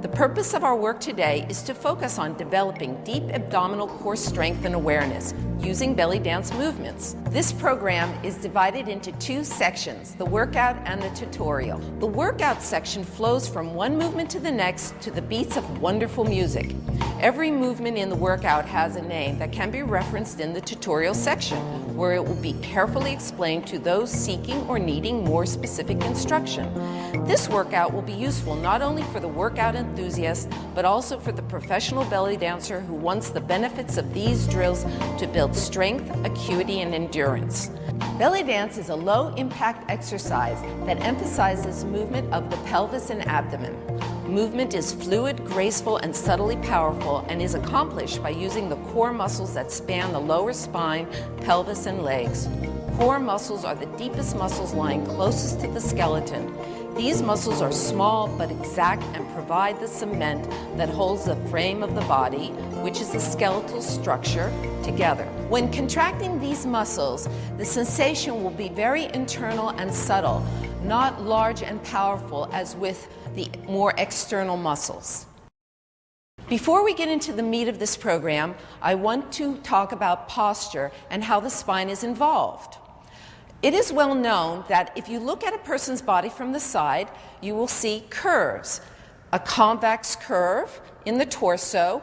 The purpose of our work today is to focus on developing deep abdominal core strength and awareness using belly dance movements. This program is divided into two sections, the workout and the tutorial. The workout section flows from one movement to the next to the beats of wonderful music. Every movement in the workout has a name that can be referenced in the tutorial section, where it will be carefully explained to those seeking or needing more specific instruction. This workout will be useful not only for the workout enthusiast, but also for the professional belly dancer who wants the benefits of these drills to build strength, acuity, and endurance. Belly dance is a low-impact exercise that emphasizes movement of the pelvis and abdomen. Movement is fluid, graceful, and subtly powerful, and is accomplished by using the core muscles that span the lower spine, pelvis, and legs. Core muscles are the deepest muscles lying closest to the skeleton. These muscles are small but exact and provide the cement that holds the frame of the body, which is the skeletal structure, together. When contracting these muscles, the sensation will be very internal and subtle, not large and powerful as with the more external muscles. Before we get into the meat of this program, I want to talk about posture and how the spine is involved. It is well known that if you look at a person's body from the side, you will see curves. A convex curve in the torso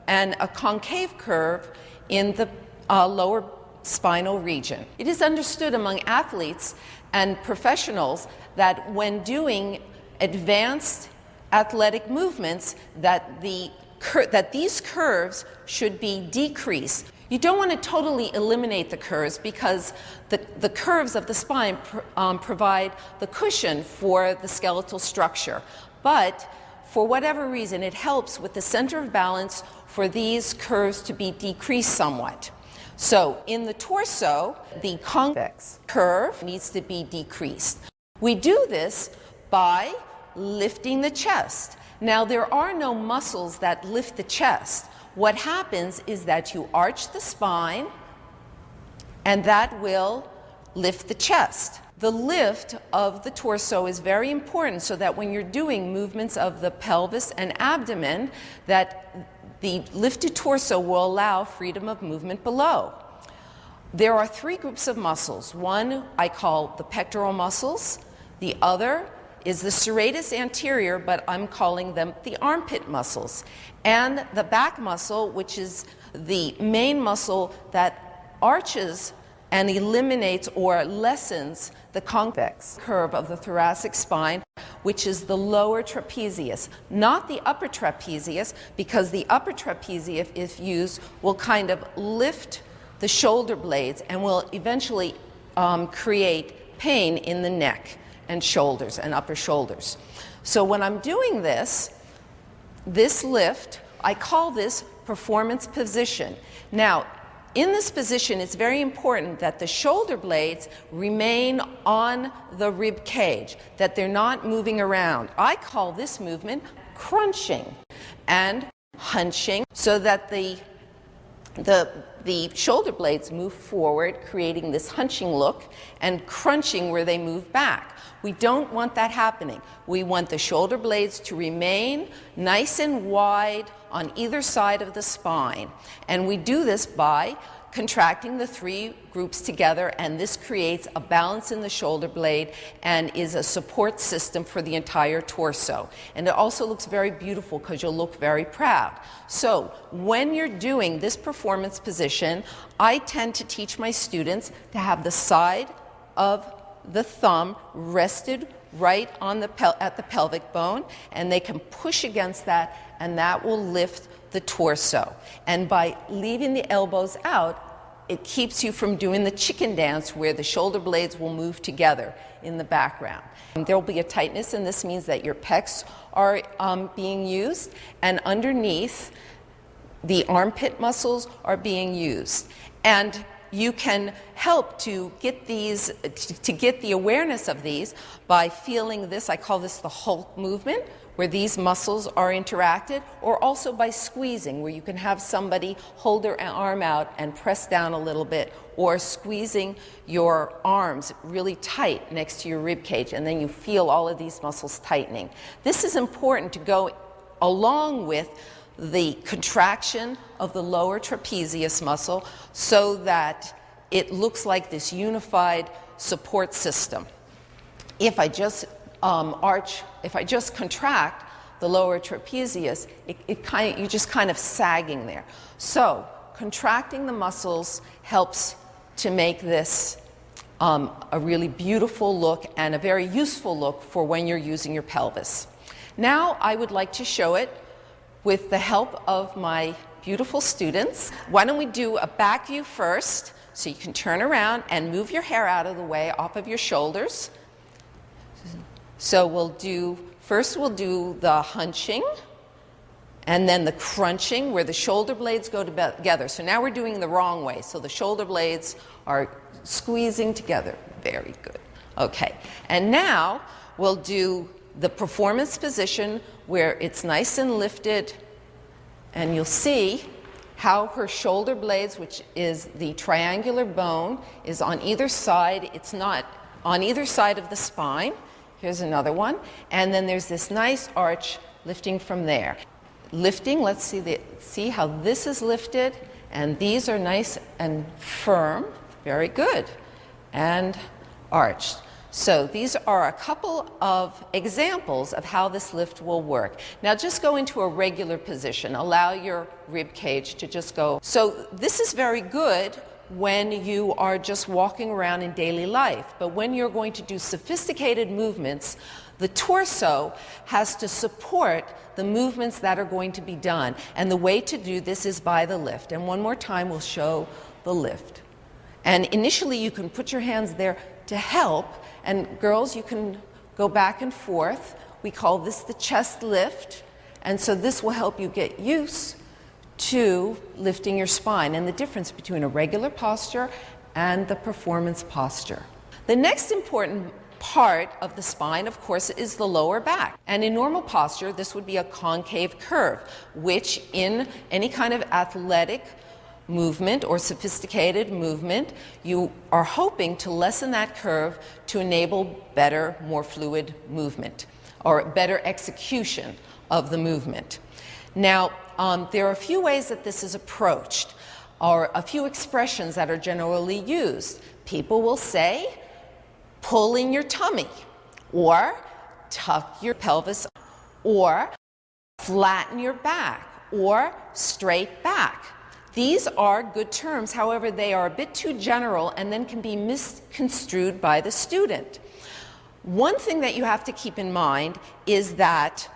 and a concave curve in the lower spinal region. It is understood among athletes and professionals that when doing advanced athletic movements that these curves should be decreased. You don't want to totally eliminate the curves because the curves of the spine provide the cushion for the skeletal structure. But for whatever reason, it helps with the center of balance for these curves to be decreased somewhat. So in the torso, the convex curve needs to be decreased. We do this by lifting the chest. Now, there are no muscles that lift the chest. What happens is that you arch the spine, and that will lift the chest. The lift of the torso is very important so that when you're doing movements of the pelvis and abdomen, that the lifted torso will allow freedom of movement below. There are three groups of muscles. One I call the pectoral muscles. The other is the serratus anterior, but I'm calling them the armpit muscles. And the back muscle, which is the main muscle that arches and eliminates or lessens the convex curve of the thoracic spine, which is the lower trapezius, not the upper trapezius, because the upper trapezius, if used, will kind of lift the shoulder blades and will eventually create pain in the neck and shoulders and upper shoulders. So when I'm doing this lift, I call this performance position. Now, in this position, it's very important that the shoulder blades remain on the rib cage, that they're not moving around. I call this movement crunching and hunching so that the shoulder blades move forward, creating this hunching look, and crunching where they move back. We don't want that happening. We want the shoulder blades to remain nice and wide on either side of the spine. And we do this by contracting the three groups together, and this creates a balance in the shoulder blade and is a support system for the entire torso. And it also looks very beautiful because you'll look very proud. So when you're doing this performance position, I tend to teach my students to have the side of the thumb rested right on at the pelvic bone, and they can push against that, and that will lift the torso. And by leaving the elbows out, it keeps you from doing the chicken dance where the shoulder blades will move together in the background. There will be a tightness, and this means that your pecs are being used, and underneath the armpit muscles are being used. And you can help to get the awareness of these by feeling this. I call this the Hulk movement, where these muscles are interacted, or also by squeezing, where you can have somebody hold their arm out and press down a little bit, or squeezing your arms really tight next to your rib cage, and then you feel all of these muscles tightening. This is important to go along with the contraction of the lower trapezius muscle so that it looks like this unified support system. If I just if I just contract the lower trapezius, you're just kind of sagging there. So contracting the muscles helps to make this a really beautiful look and a very useful look for when you're using your pelvis. Now I would like to show it with the help of my beautiful students. Why don't we do a back view first, so you can turn around and move your hair out of the way off of your shoulders. So first we'll do the hunching, and then the crunching where the shoulder blades go together. So now we're doing the wrong way. So the shoulder blades are squeezing together. Very good. Okay. And now we'll do the performance position where it's nice and lifted, and you'll see how her shoulder blades, which is the triangular bone, is on either side. It's not on either side of the spine. Here's another one. And then there's this nice arch lifting from there. Lifting, let's see how this is lifted, and these are nice and firm. Very good. And arched. So these are a couple of examples of how this lift will work. Now just go into a regular position. Allow your rib cage to just go. So this is very good when you are just walking around in daily life. But when you're going to do sophisticated movements, the torso has to support the movements that are going to be done. And the way to do this is by the lift. And one more time we'll show the lift. And initially you can put your hands there to help. And girls, you can go back and forth. We call this the chest lift. And so this will help you get used to lifting your spine and the difference between a regular posture and the performance posture. The next important part of the spine, of course, is the lower back. And in normal posture, this would be a concave curve, which in any kind of athletic movement or sophisticated movement, you are hoping to lessen that curve to enable better, more fluid movement or better execution of the movement. Now, there are a few ways that this is approached, or a few expressions that are generally used. People will say, pull in your tummy, or tuck your pelvis, or flatten your back, or straight back. These are good terms, however, they are a bit too general and then can be misconstrued by the student. One thing that you have to keep in mind is that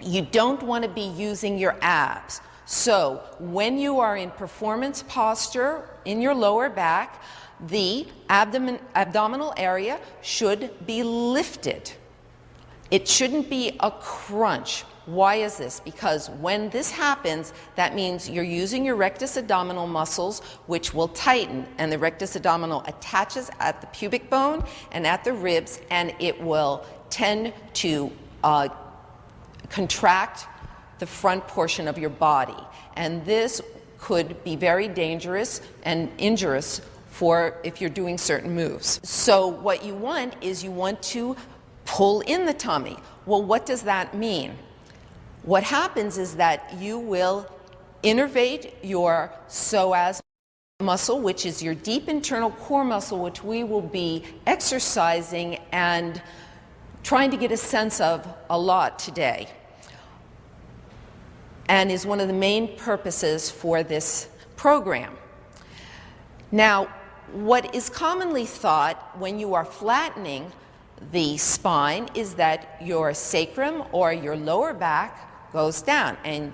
you don't want to be using your abs. So when you are in performance posture in your lower back, the abdominal area should be lifted. It shouldn't be a crunch. Why is this? Because when this happens, that means you're using your rectus abdominal muscles, which will tighten, and the rectus abdominal attaches at the pubic bone and at the ribs, and it will tend to contract the front portion of your body. And this could be very dangerous and injurious for if you're doing certain moves. So what you want is you want to pull in the tummy. Well, what does that mean? What happens is that you will innervate your psoas muscle, which is your deep internal core muscle, which we will be exercising and trying to get a sense of a lot today, and is one of the main purposes for this program. Now, what is commonly thought when you are flattening the spine is that your sacrum or your lower back goes down, and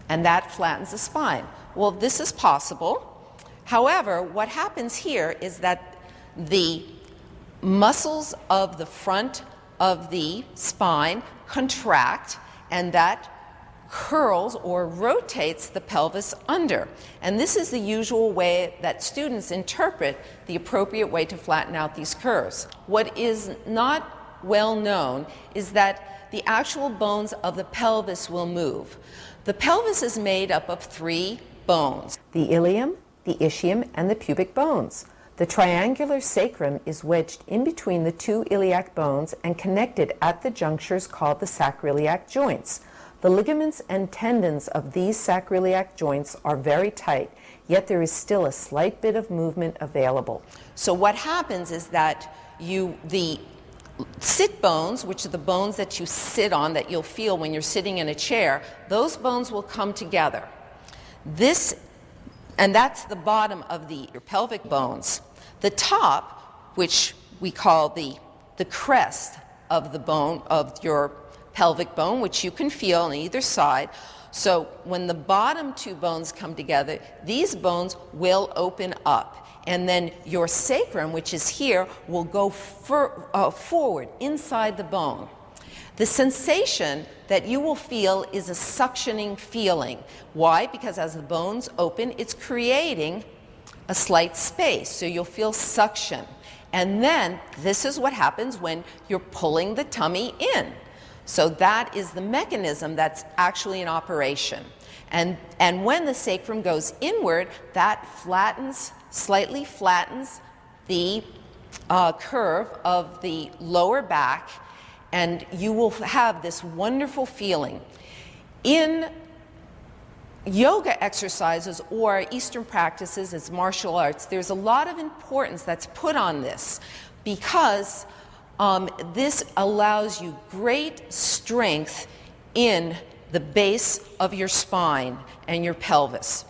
that flattens the spine. Well, this is possible. However, what happens here is that the muscles of the front of the spine contract, and that curls or rotates the pelvis under. And this is the usual way that students interpret the appropriate way to flatten out these curves. What is not well known is that the actual bones of the pelvis will move. The pelvis is made up of 3 bones: the ilium, the ischium, and the pubic bones. The triangular sacrum is wedged in between the 2 iliac bones and connected at the junctures called the sacroiliac joints. The ligaments and tendons of these sacroiliac joints are very tight, yet there is still a slight bit of movement available. So what happens is that the sit bones, which are the bones that you sit on, that you'll feel when you're sitting in a chair, those bones will come together. And that's the bottom of your pelvic bones. The top, which we call the crest of the bone, of your pelvic bone, which you can feel on either side. So when the bottom two bones come together, these bones will open up. And then your sacrum, which is here, will go forward inside the bone. The sensation that you will feel is a suctioning feeling. Why? Because as the bones open, it's creating a slight space, so you'll feel suction. And then this is what happens when you're pulling the tummy in. So that is the mechanism that's actually in operation. And when the sacrum goes inward, that slightly flattens the curve of the lower back, and you will have this wonderful feeling. In yoga exercises or Eastern practices as martial arts, there's a lot of importance that's put on this because this allows you great strength in the base of your spine and your pelvis.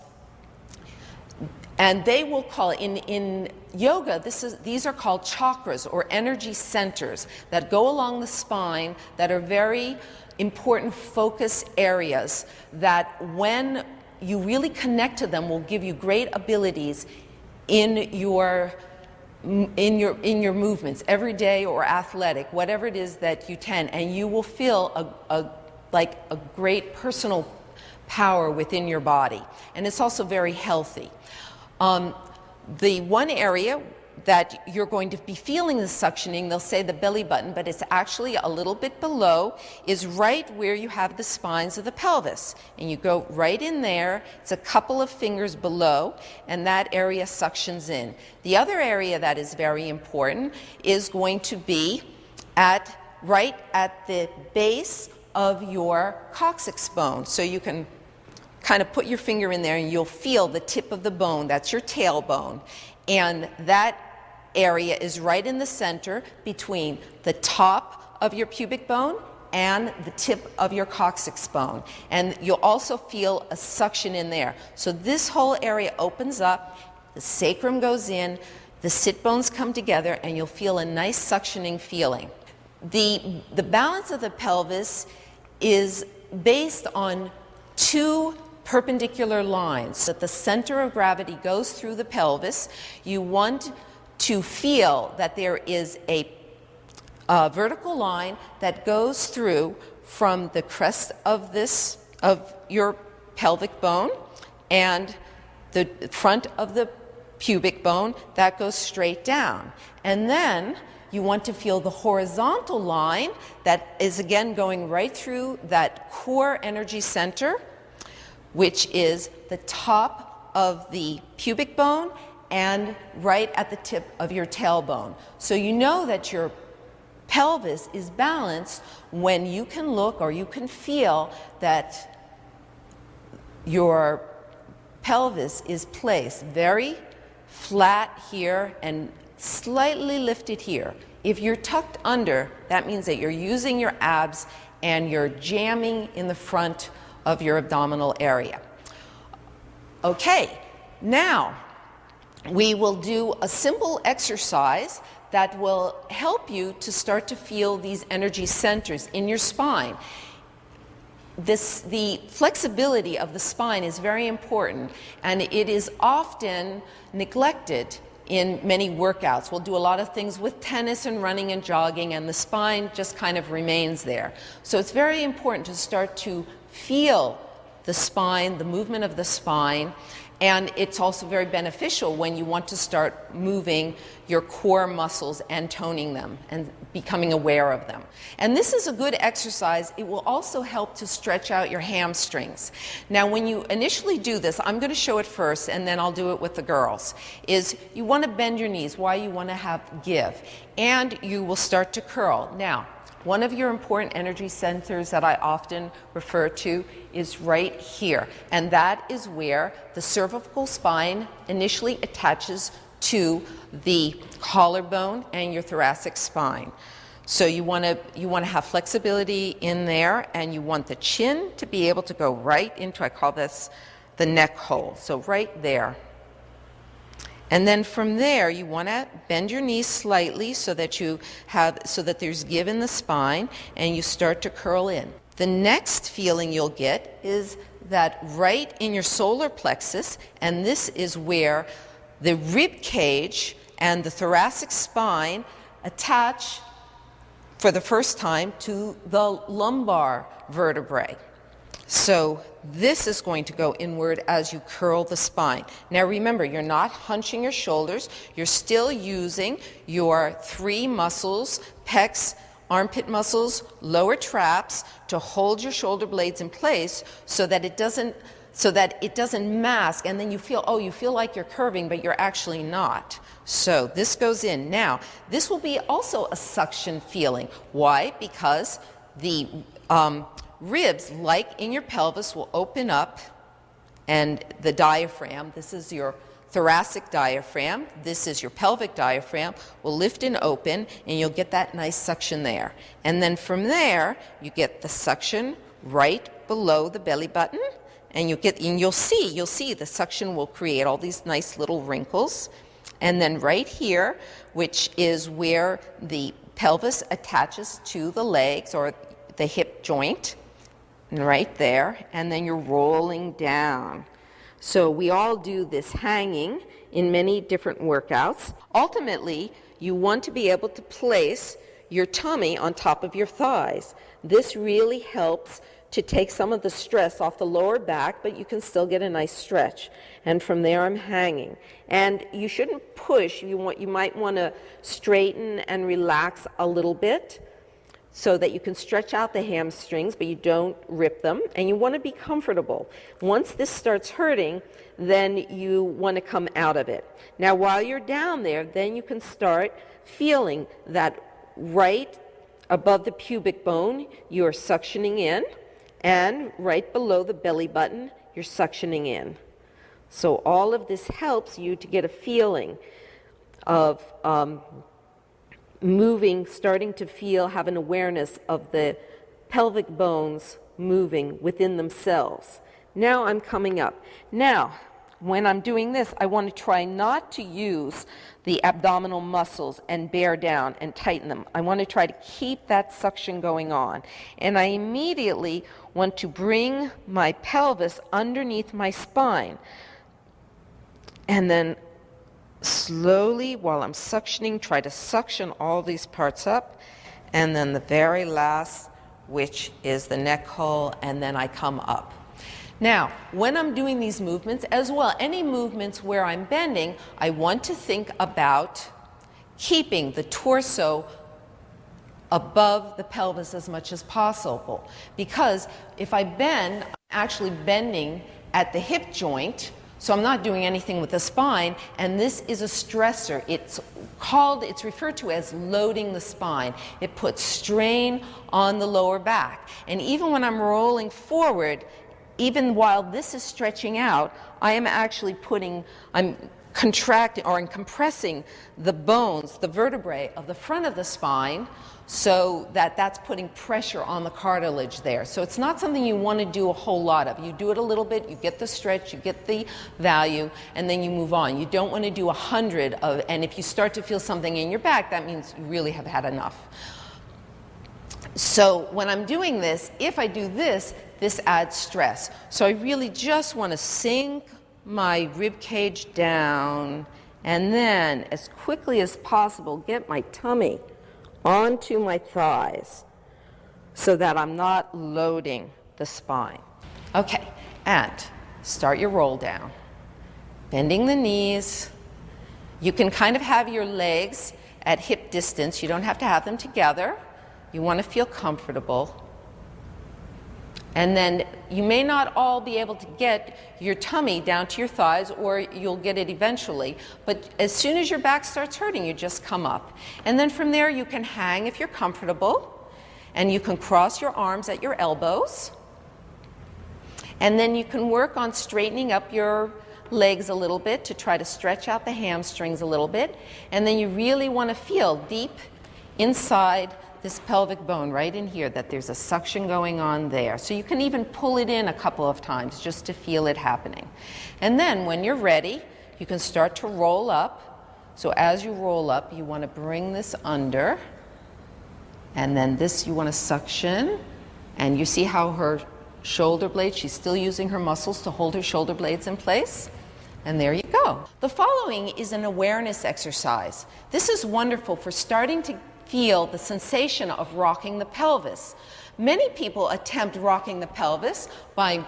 And they will call, in yoga, these are called chakras or energy centers that go along the spine that are very important focus areas that when you really connect to them will give you great abilities in your movements, everyday or athletic, whatever it is that you tend, and you will feel like a great personal power within your body. And it's also very healthy. The one area that you're going to be feeling the suctioning, they'll say the belly button, but it's actually a little bit below, is right where you have the spines of the pelvis. And you go right in there, it's a couple of fingers below, and that area suctions in. The other area that is very important is going to be right at the base of your coccyx bone. So you can kind of put your finger in there and you'll feel the tip of the bone, that's your tailbone. And that area is right in the center between the top of your pubic bone and the tip of your coccyx bone. And you'll also feel a suction in there. So this whole area opens up, the sacrum goes in, the sit bones come together, and you'll feel a nice suctioning feeling. The balance of the pelvis is based on two perpendicular lines, that the center of gravity goes through the pelvis. You want to feel that there is a vertical line that goes through from the crest of your pelvic bone and the front of the pubic bone that goes straight down. And then you want to feel the horizontal line that is again going right through that core energy center, which is the top of the pubic bone and right at the tip of your tailbone. So you know that your pelvis is balanced when you can look or you can feel that your pelvis is placed very flat here and slightly lifted here. If you're tucked under, that means that you're using your abs and you're jamming in the front of your abdominal area. Okay, now we will do a simple exercise that will help you to start to feel these energy centers in your spine. The flexibility of the spine is very important, and it is often neglected in many workouts. We'll do a lot of things with tennis and running and jogging, and the spine just kind of remains there. So it's very important to start to feel the spine, the movement of the spine, and it's also very beneficial when you want to start moving your core muscles and toning them and becoming aware of them. And this is a good exercise. It will also help to stretch out your hamstrings. Now, when you initially do this, I'm going to show it first and then I'll do it with the girls, is you want to bend your knees. Why? You want to have give. And you will start to curl. Now, one of your important energy centers that I often refer to is right here. And that is where the cervical spine initially attaches to the collarbone and your thoracic spine. So you want to have flexibility in there, and you want the chin to be able to go right into, I call this the neck hole. So right there. And then from there, you want to bend your knees slightly so that there's give in the spine, and you start to curl in. The next feeling you'll get is that right in your solar plexus, and this is where the rib cage and the thoracic spine attach for the first time to the lumbar vertebrae. So this is going to go inward as you curl the spine. Now remember, you're not hunching your shoulders. You're still using your three muscles, pecs, armpit muscles, lower traps, to hold your shoulder blades in place so that it doesn't mask, and then you feel like you're curving, but you're actually not. So this goes in. Now, this will be also a suction feeling. Why? Because the ribs, like in your pelvis, will open up, and the diaphragm, this is your thoracic diaphragm, this is your pelvic diaphragm, will lift and open, and you'll get that nice suction there. And then from there, you get the suction right below the belly button, and you'll see the suction will create all these nice little wrinkles. And then right here, which is where the pelvis attaches to the legs or the hip joint, right there, and then you're rolling down. So we all do this hanging in many different workouts. Ultimately, you want to be able to place your tummy on top of your thighs. This really helps to take some of the stress off the lower back, but you can still get a nice stretch. And from there, I'm hanging. And you shouldn't push. You might want to straighten and relax a little bit so that you can stretch out the hamstrings, but you don't rip them. And you want to be comfortable. Once this starts hurting, then you want to come out of it. Now, while you're down there, then you can start feeling that right above the pubic bone, you're suctioning in. And right below the belly button, you're suctioning in. So all of this helps you to get a feeling of moving, starting to have an awareness of the pelvic bones moving within themselves. Now I'm coming up. Now, when I'm doing this, I want to try not to use the abdominal muscles and bear down and tighten them. I want to try to keep that suction going on. And I immediately want to bring my pelvis underneath my spine. And then slowly, while I'm suctioning, try to suction all these parts up. And then the very last, which is the neck hole, and then I come up. Now, when I'm doing these movements as well, any movements where I'm bending, I want to think about keeping the torso above the pelvis as much as possible. Because if I bend, I'm actually bending at the hip joint, so I'm not doing anything with the spine, and this is a stressor. It's referred to as loading the spine. It puts strain on the lower back. And even when I'm rolling forward, even while this is stretching out, I am actually I'm contracting or compressing the bones, the vertebrae of the front of the spine, so that's putting pressure on the cartilage there. So it's not something you want to do a whole lot of. You do it a little bit, you get the stretch, you get the value, and then you move on. You don't want to do 100 and if you start to feel something in your back, that means you really have had enough. So when I'm doing this, if I do this adds stress. So I really just want to sink my rib cage down, and then as quickly as possible get my tummy onto my thighs so that I'm not loading the spine. Okay, and start your roll down. Bending the knees. You can kind of have your legs at hip distance. You don't have to have them together. You want to feel comfortable. And then you may not all be able to get your tummy down to your thighs, or you'll get it eventually. But as soon as your back starts hurting, you just come up. And then from there you can hang if you're comfortable. And you can cross your arms at your elbows. And then you can work on straightening up your legs a little bit to try to stretch out the hamstrings a little bit. And then you really want to feel deep inside this pelvic bone right in here that there's a suction going on there. So you can even pull it in a couple of times just to feel it happening. And then when you're ready, you can start to roll up. So as you roll up, you want to bring this under. And then this you want to suction. And you see how her shoulder blades, she's still using her muscles to hold her shoulder blades in place. And there you go. The following is an awareness exercise. This is wonderful for starting to feel the sensation of rocking the pelvis. Many people attempt rocking the pelvis by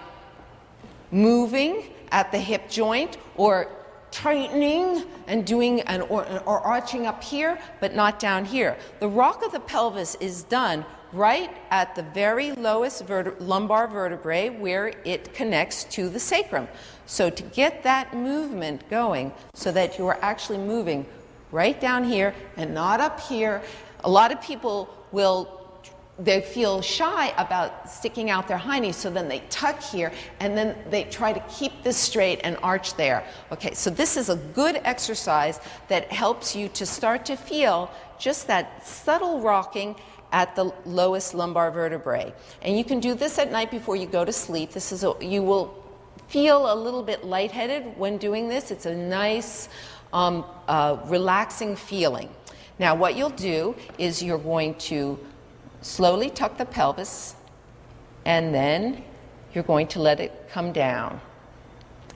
moving at the hip joint or tightening and doing or arching up here, but not down here. The rock of the pelvis is done right at the very lowest lumbar vertebrae where it connects to the sacrum. So to get that movement going so that you are actually moving right down here and not up here. A lot of people they feel shy about sticking out their hiney, so then they tuck here and then they try to keep this straight and arch there. Okay, so this is a good exercise that helps you to start to feel just that subtle rocking at the lowest lumbar vertebrae. And you can do this at night before you go to sleep. You will feel a little bit lightheaded when doing this. It's a nice, relaxing feeling. Now what you'll do is you're going to slowly tuck the pelvis, and then you're going to let it come down.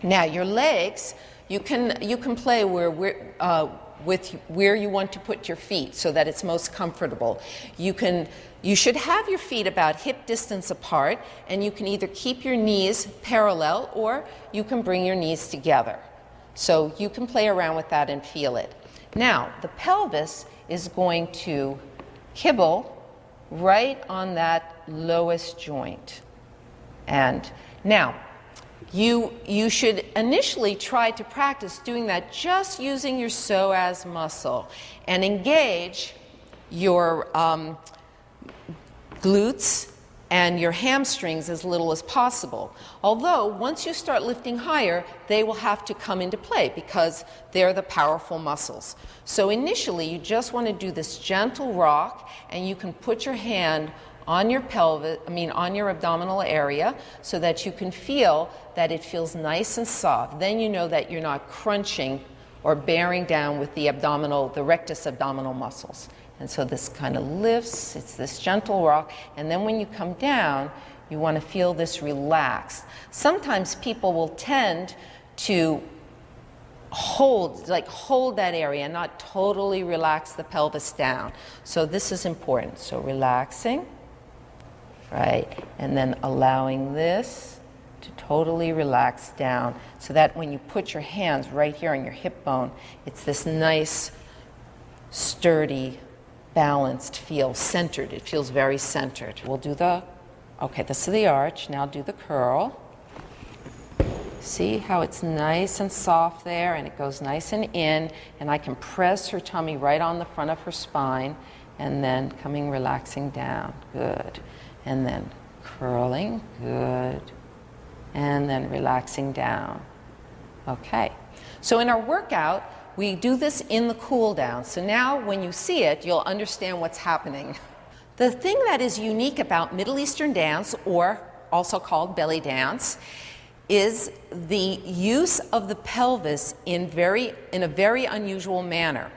Now your legs, you can play with where you want to put your feet so that it's most comfortable. You should have your feet about hip distance apart, and you can either keep your knees parallel or you can bring your knees together. So you can play around with that and feel it. Now the pelvis is going to kibble right on that lowest joint. And now you should initially try to practice doing that just using your psoas muscle and engage your glutes and your hamstrings as little as possible. Although once you start lifting higher, they will have to come into play because they're the powerful muscles. So initially you just want to do this gentle rock, and you can put your hand on your on your abdominal area so that you can feel that it feels nice and soft. Then you know that you're not crunching or bearing down with the rectus abdominal muscles. And so this kind of lifts, it's this gentle rock, and then when you come down, you want to feel this relaxed. Sometimes people will tend to hold that area and not totally relax the pelvis down. So this is important. So relaxing, right, and then allowing this to totally relax down so that when you put your hands right here on your hip bone, it's this nice, sturdy, balanced feel, centered. It feels very centered. We'll do this is the arch. Now do the curl. See how it's nice and soft there, and it goes nice and in, and I can press her tummy right on the front of her spine, and then relaxing down. Good. And then curling. Good. And then relaxing down. Okay. So in our workout, we do this in the cool down. So now when you see it, you'll understand what's happening. The thing that is unique about Middle Eastern dance, or also called belly dance, is the use of the pelvis in a very unusual manner.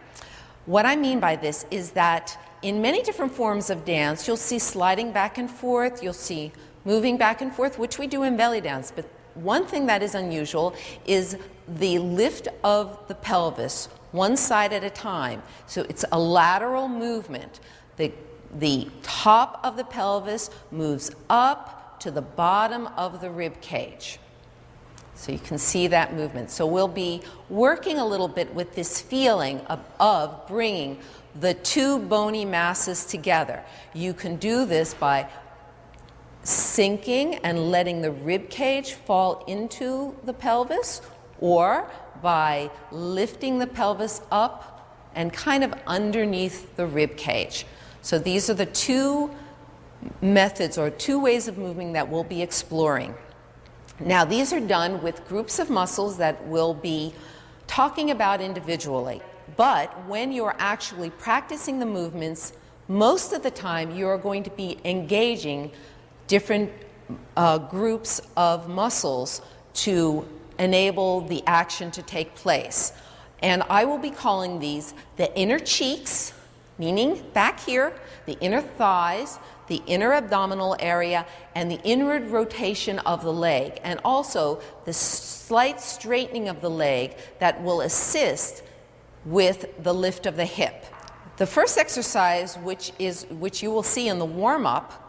What I mean by this is that in many different forms of dance, you'll see sliding back and forth, you'll see moving back and forth, which we do in belly dance. But one thing that is unusual is the lift of the pelvis, one side at a time. So it's a lateral movement. The top of the pelvis moves up to the bottom of the rib cage. So you can see that movement. So we'll be working a little bit with this feeling of bringing the two bony masses together. You can do this by sinking and letting the rib cage fall into the pelvis, or by lifting the pelvis up and kind of underneath the rib cage. So these are the two methods or 2 ways of moving that we'll be exploring. Now, these are done with groups of muscles that we'll be talking about individually. But when you're actually practicing the movements, most of the time you're going to be engaging different groups of muscles to enable the action to take place. And I will be calling these the inner cheeks, meaning back here, the inner thighs, the inner abdominal area, and the inward rotation of the leg, and also the slight straightening of the leg that will assist with the lift of the hip. The first exercise, which you will see in the warm-up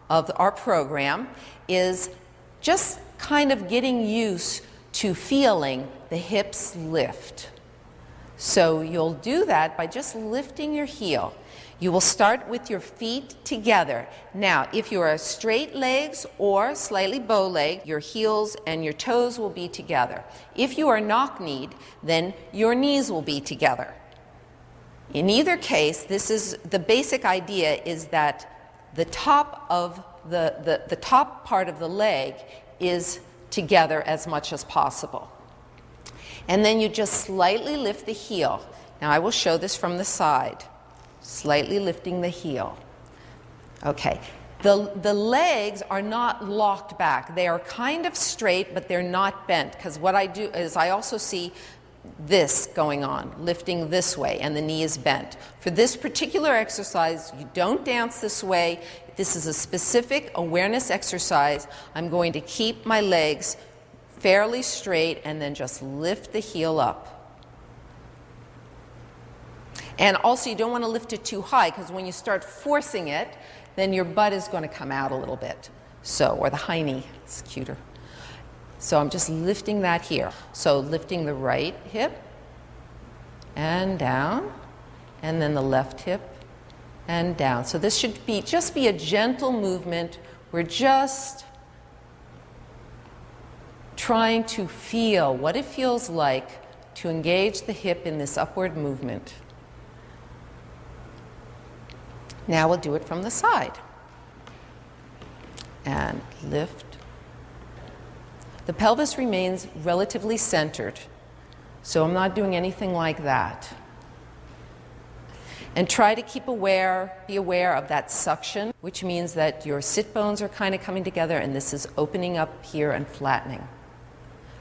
of our program, is just kind of getting used to feeling the hips lift. So you'll do that by just lifting your heel. You will start with your feet together. Now, if you are straight legs or slightly bow-legged, your heels and your toes will be together. If you are knock-kneed, then your knees will be together. In either case, this is the basic idea, is that the top of the top part of the leg is together as much as possible. And then you just slightly lift the heel. Now I will show this from the side. Slightly lifting the heel. Okay. The legs are not locked back. They are kind of straight, but they're not bent, because what I do is I also see this going on, lifting this way, and the knee is bent. For this particular exercise, you don't dance this way. This is a specific awareness exercise. I'm going to keep my legs fairly straight and then just lift the heel up. And also, you don't want to lift it too high, because when you start forcing it, then your butt is going to come out a little bit. So, or the high knee, it's cuter. So I'm just lifting that here. So lifting the right hip and down, and then the left hip and down. So this should be just be a gentle movement. We're just trying to feel what it feels like to engage the hip in this upward movement. Now we'll do it from the side. And lift. The pelvis remains relatively centered, so I'm not doing anything like that. And try to be aware of that suction, which means that your sit bones are kind of coming together, and this is opening up here and flattening.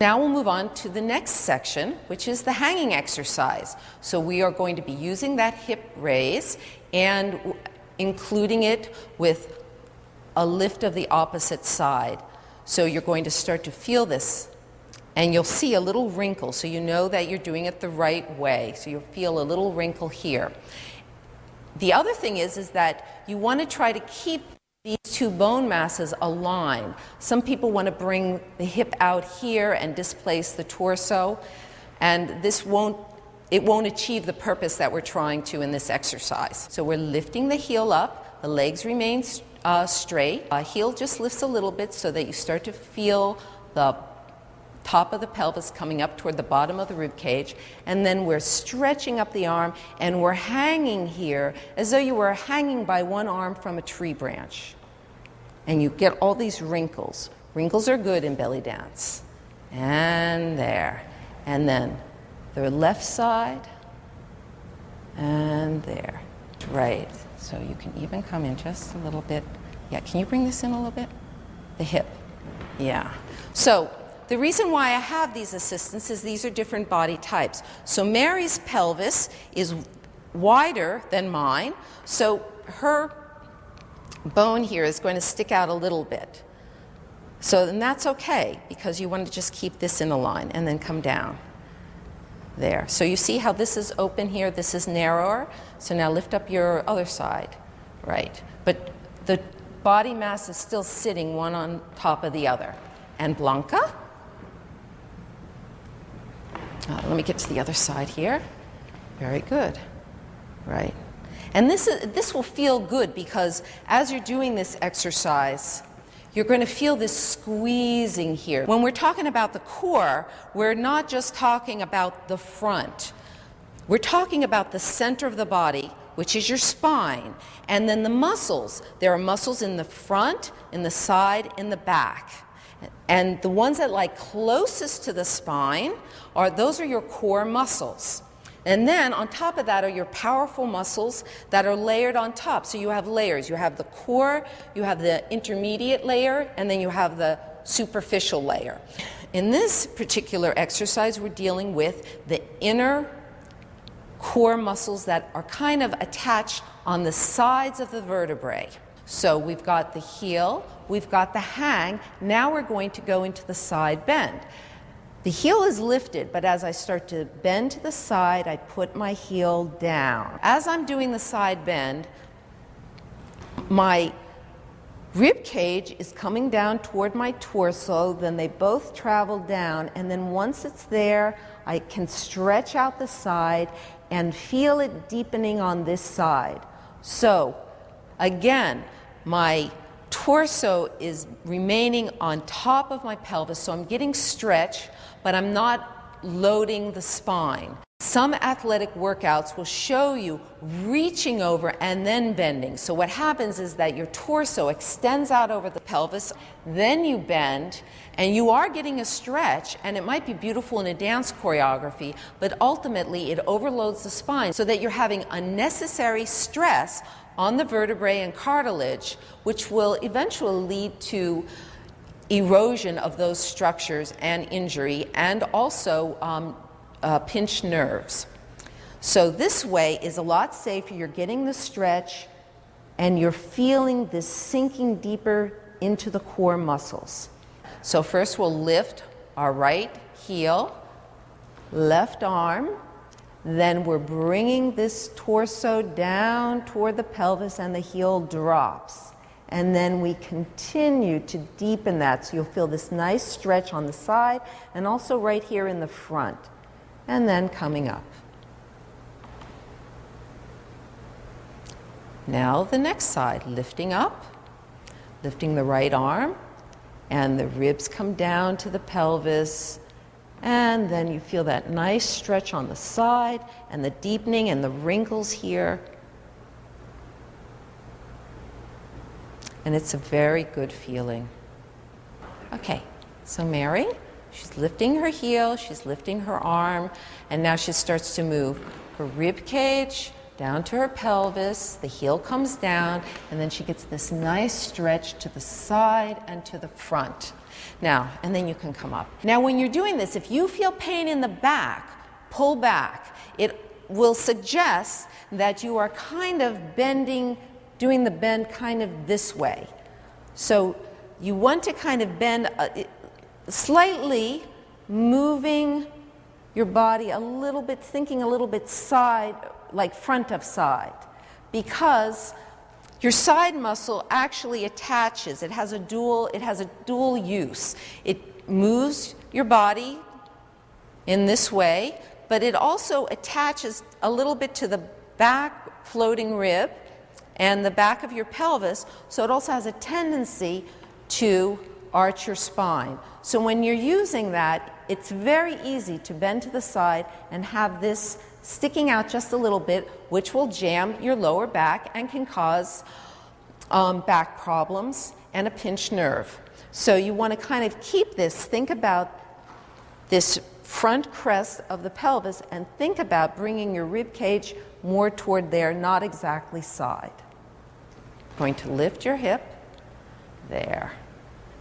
Now we'll move on to the next section, which is the hanging exercise. So we are going to be using that hip raise and including it with a lift of the opposite side. So you're going to start to feel this, and you'll see a little wrinkle, so you know that you're doing it the right way. So you'll feel a little wrinkle here. The other thing is that you want to try to keep these two bone masses aligned. Some people want to bring the hip out here and displace the torso, and it won't achieve the purpose that we're trying to in this exercise. So we're lifting the heel up, the legs remain straight. Heel just lifts a little bit so that you start to feel the top of the pelvis coming up toward the bottom of the rib cage, and then we're stretching up the arm, and we're hanging here as though you were hanging by one arm from a tree branch. And you get all these wrinkles. Wrinkles are good in belly dance. And there. And then the left side, and there. Right. So you can even come in just a little bit. Yeah, can you bring this in a little bit? The hip. Yeah. So the reason why I have these assistants is these are different body types. So Mary's pelvis is wider than mine, so her bone here is going to stick out a little bit. So then that's okay, because you want to just keep this in a line and then come down. There. So you see how this is open here, this is narrower. So now lift up your other side. Right. But the body mass is still sitting one on top of the other. And Blanca. Let me get to the other side here. Very good. Right. And this will feel good, because as you're doing this exercise, you're going to feel this squeezing here. When we're talking about the core, we're not just talking about the front. We're talking about the center of the body, which is your spine. And then the muscles, there are muscles in the front, in the side, in the back. And the ones that lie closest to the spine those are your core muscles. And then on top of that are your powerful muscles that are layered on top. So you have layers. You have the core, you have the intermediate layer, and then you have the superficial layer. In this particular exercise, we're dealing with the inner core muscles that are kind of attached on the sides of the vertebrae. So we've got the heel, we've got the hang. Now we're going to go into the side bend. The heel is lifted, but as I start to bend to the side, I put my heel down. As I'm doing the side bend, my rib cage is coming down toward my torso, then they both travel down, and then once it's there, I can stretch out the side and feel it deepening on this side. So, again, my torso is remaining on top of my pelvis, so I'm getting stretch, but I'm not loading the spine. Some athletic workouts will show you reaching over and then bending. So what happens is that your torso extends out over the pelvis, then you bend, and you are getting a stretch, and it might be beautiful in a dance choreography, but ultimately it overloads the spine so that you're having unnecessary stress on the vertebrae and cartilage, which will eventually lead to erosion of those structures and injury, and also pinched nerves. So this way is a lot safer. You're getting the stretch and you're feeling this sinking deeper into the core muscles. So first we'll lift our right heel, left arm, then we're bringing this torso down toward the pelvis and the heel drops. And then we continue to deepen that, so you'll feel this nice stretch on the side and also right here in the front. And then coming up. Now the next side, lifting up, lifting the right arm, and the ribs come down to the pelvis, and then you feel that nice stretch on the side and the deepening and the wrinkles here. And it's a very good feeling. Okay, so Mary, she's lifting her heel, she's lifting her arm, and now she starts to move her rib cage down to her pelvis, the heel comes down, and then she gets this nice stretch to the side and to the front. Now, and then you can come up. Now when you're doing this, if you feel pain in the back, pull back. It will suggest that you are kind of bending, doing the bend kind of this way. So you want to kind of bend slightly, moving your body a little bit, thinking a little bit side, like front of side, because your side muscle actually attaches. It has a dual use. It moves your body in this way, but it also attaches a little bit to the back floating rib and the back of your pelvis, so it also has a tendency to arch your spine. So when you're using that, it's very easy to bend to the side and have this sticking out just a little bit, which will jam your lower back and can cause back problems and a pinched nerve. So you want to kind of keep this, think about this front crest of the pelvis and think about bringing your rib cage more toward there, not exactly side. Going to lift your hip, there.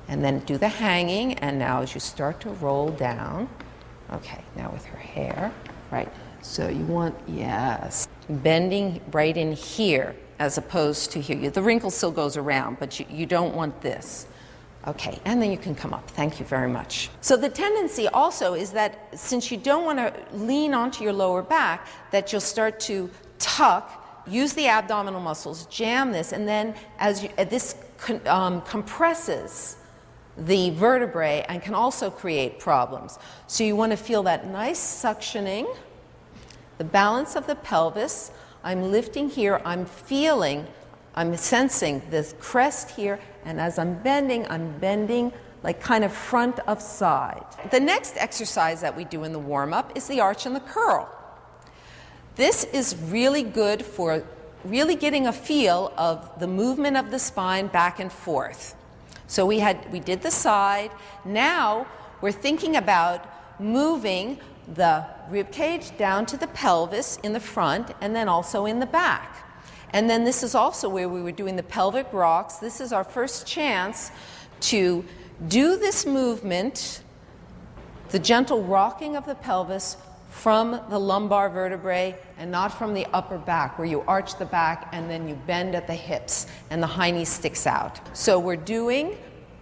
And then do the hanging, and now as you start to roll down, okay, now with her hair, right, so you want, yes, bending right in here as opposed to here. The wrinkle still goes around, but you don't want this. Okay, and then you can come up. Thank you very much. So the tendency also is that since you don't want to lean onto your lower back, that you'll start to tuck, use the abdominal muscles, jam this, and then as this compresses the vertebrae and can also create problems. So you want to feel that nice suctioning, the balance of the pelvis. I'm lifting here, I'm sensing this crest here, and as I'm bending like kind of front of side. The next exercise that we do in the warm-up is the arch and the curl. This is really good for really getting a feel of the movement of the spine back and forth. So we did the side. Now we're thinking about moving the rib cage down to the pelvis in the front and then also in the back. And then this is also where we were doing the pelvic rocks. This is our first chance to do this movement, the gentle rocking of the pelvis from the lumbar vertebrae and not from the upper back, where you arch the back and then you bend at the hips and the high knee sticks out. So we're doing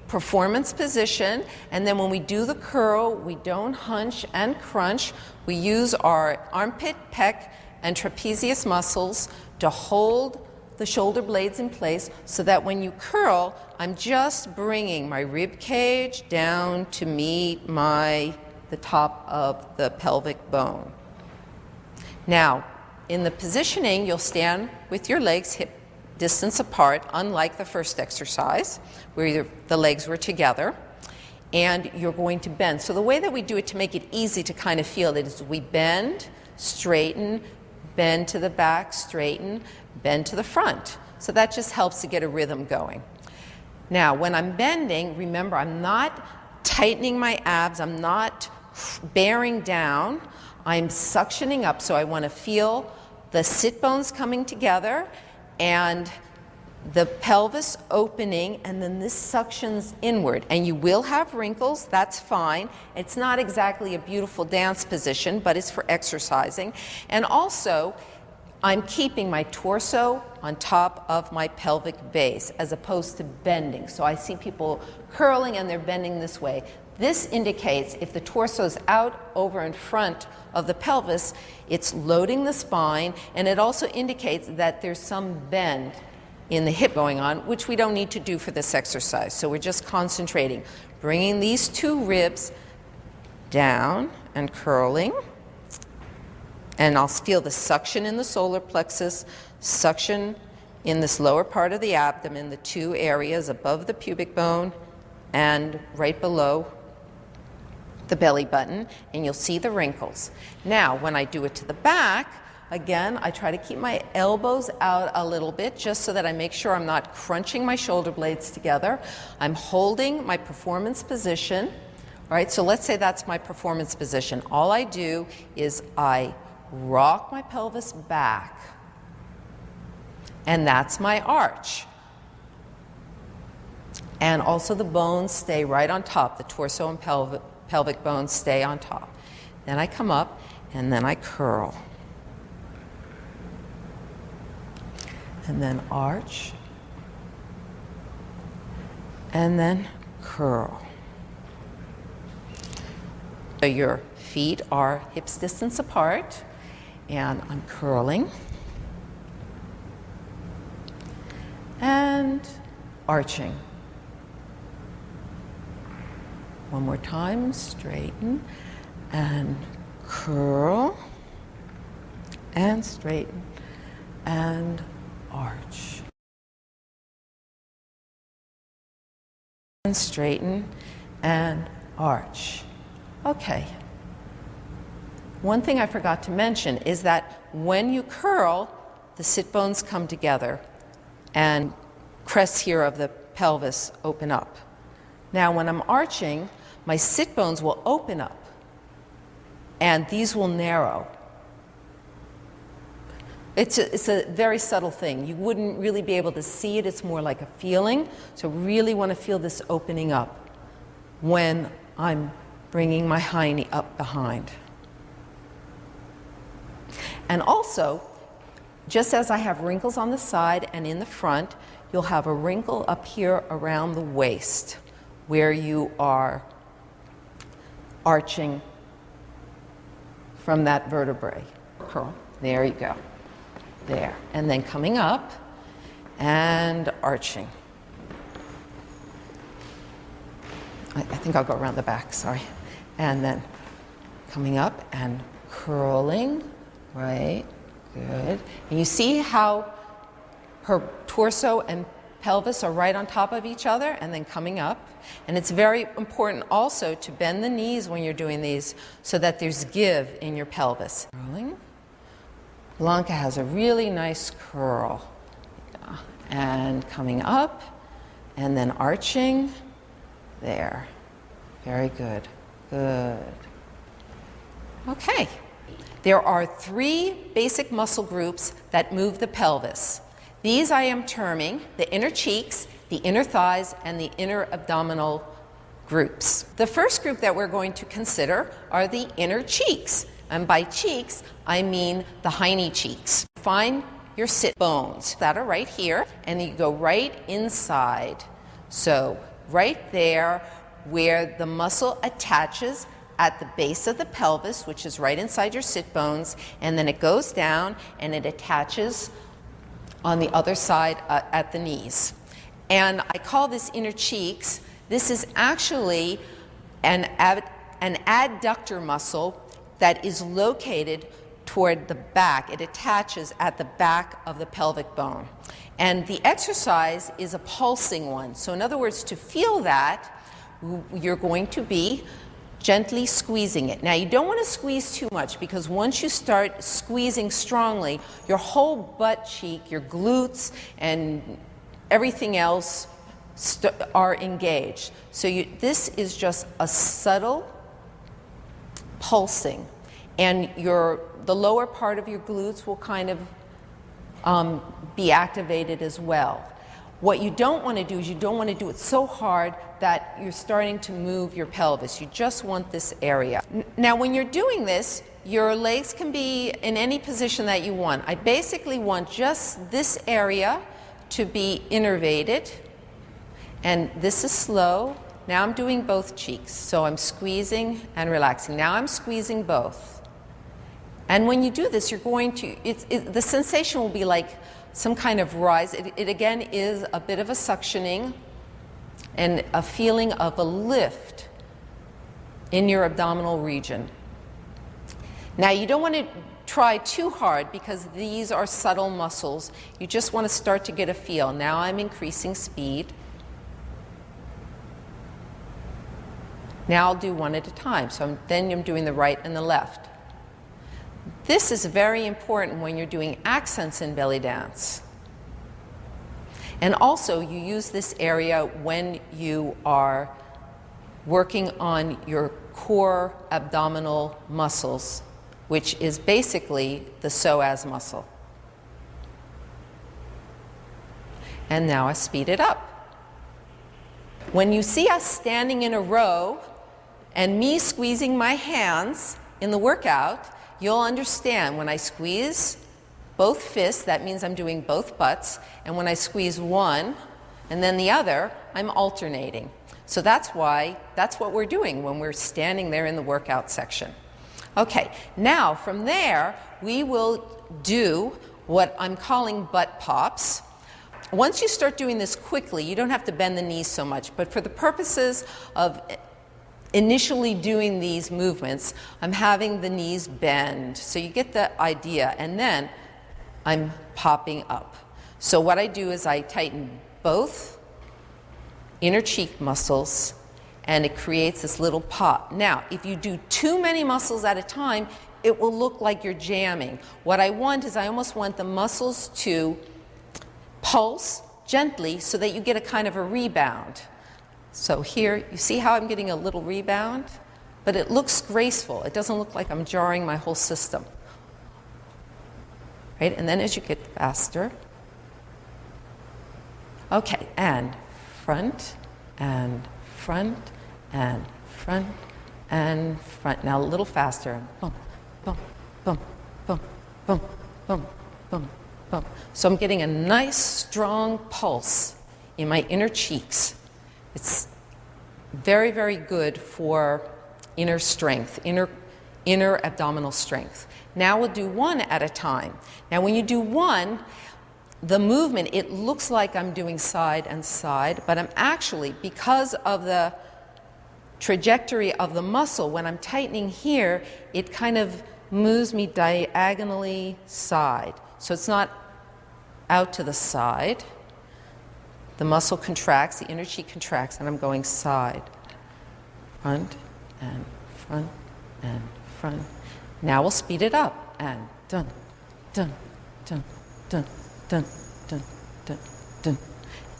performance position, and then when we do the curl, we don't hunch and crunch. We use our armpit, pec, and trapezius muscles to hold the shoulder blades in place so that when you curl, I'm just bringing my rib cage down to meet the top of the pelvic bone. Now, in the positioning, you'll stand with your legs hip distance apart, unlike the first exercise, where the legs were together, and you're going to bend. So the way that we do it to make it easy to kind of feel it is we bend, straighten, bend to the back, straighten, bend to the front. So that just helps to get a rhythm going. Now, when I'm bending, remember, I'm not tightening my abs, I'm not bearing down, I'm suctioning up. So I want to feel the sit bones coming together and the pelvis opening, and then this suctions inward. And you will have wrinkles, that's fine. It's not exactly a beautiful dance position, but it's for exercising. And also, I'm keeping my torso on top of my pelvic base as opposed to bending. So I see people curling and they're bending this way. This indicates if the torso is out over in front of the pelvis, it's loading the spine, and it also indicates that there's some bend in the hip going on, which we don't need to do for this exercise. So we're just concentrating, bringing these two ribs down and curling. And I'll feel the suction in the solar plexus, suction in this lower part of the abdomen, the two areas above the pubic bone and right below the belly button, and you'll see the wrinkles. Now, when I do it to the back, again, I try to keep my elbows out a little bit just so that I make sure I'm not crunching my shoulder blades together. I'm holding my performance position. All right, so let's say that's my performance position. All I do is I rock my pelvis back, and that's my arch. And also the bones stay right on top, the torso and pelvic bones stay on top. Then I come up and then I curl. And then arch. And then curl. So your feet are hips distance apart, and I'm curling and arching. One more time, straighten and curl and straighten and arch. And straighten and arch. Okay. One thing I forgot to mention is that when you curl, the sit bones come together and crests here of the pelvis open up. Now, when I'm arching, my sit bones will open up and these will narrow. It's a very subtle thing. You wouldn't really be able to see it. It's more like a feeling. So really want to feel this opening up when I'm bringing my high knee up behind. And also, just as I have wrinkles on the side and in the front, you'll have a wrinkle up here around the waist where you are arching from that vertebrae. Curl. There you go. There. And then coming up and arching. I think I'll go around the back, sorry. And then coming up and curling. Right. Good. And you see how her torso and pelvis are right on top of each other, and then coming up. And it's very important also to bend the knees when you're doing these so that there's give in your pelvis. Curling, Blanca has a really nice curl. Yeah. And coming up, and then arching. There. Very good. Good. Okay. There are 3 basic muscle groups that move the pelvis. These I am terming the inner cheeks, the inner thighs, and the inner abdominal groups. The first group that we're going to consider are the inner cheeks. And by cheeks, I mean the hiney cheeks. Find your sit bones that are right here, and you go right inside. So right there where the muscle attaches at the base of the pelvis, which is right inside your sit bones, and then it goes down and it attaches on the other side at the knees. And I call this inner cheeks. This is actually an adductor muscle that is located toward the back. It attaches at the back of the pelvic bone. And the exercise is a pulsing one. So in other words, to feel that, you're going to be gently squeezing it. Now you don't want to squeeze too much, because once you start squeezing strongly, your whole butt cheek, your glutes, and everything else are engaged. So this is just a subtle pulsing, and the lower part of your glutes will kind of be activated as well. What you don't want to do is you don't want to do it so hard that you're starting to move your pelvis. You just want this area. Now when you're doing this, your legs can be in any position that you want. I basically want just this area to be innervated, and this is slow. Now I'm doing both cheeks, so I'm squeezing and relaxing. Now I'm squeezing both. And when you do this, you're going to, the sensation will be like some kind of rise. It again is a bit of a suctioning and a feeling of a lift in your abdominal region. Now you don't want to try too hard, because these are subtle muscles. You just want to start to get a feel. Now I'm increasing speed. Now I'll do one at a time. So then I'm doing the right and the left. This is very important when you're doing accents in belly dance. And also you use this area when you are working on your core abdominal muscles, which is basically the psoas muscle. And now I speed it up. When you see us standing in a row and me squeezing my hands in the workout, you'll understand when I squeeze both fists, that means I'm doing both butts, and when I squeeze one and then the other, I'm alternating. So that's what we're doing when we're standing there in the workout section. Okay, now from there, we will do what I'm calling butt pops. Once you start doing this quickly, you don't have to bend the knees so much, but for the purposes of initially doing these movements, I'm having the knees bend. So you get the idea, and then I'm popping up. So what I do is I tighten both inner cheek muscles, and it creates this little pop. Now, if you do too many muscles at a time, it will look like you're jamming. What I want is I almost want the muscles to pulse gently so that you get a kind of a rebound. So here, you see how I'm getting a little rebound? But it looks graceful. It doesn't look like I'm jarring my whole system. Right? And then as you get faster, okay, and front, and front, and front, and front. Now a little faster. Boom, boom, boom, boom, boom, boom, boom, boom. So I'm getting a nice, strong pulse in my inner cheeks. It's very, very good for inner strength, inner abdominal strength. Now we'll do one at a time. Now when you do one, the movement, it looks like I'm doing side and side, but I'm actually, because of the trajectory of the muscle, when I'm tightening here, it kind of moves me diagonally side. So it's not out to the side. The muscle contracts, the inner cheek contracts, and I'm going side, front, and front, and front. Now we'll speed it up, and done, dun, dun, dun, dun, dun, dun, dun.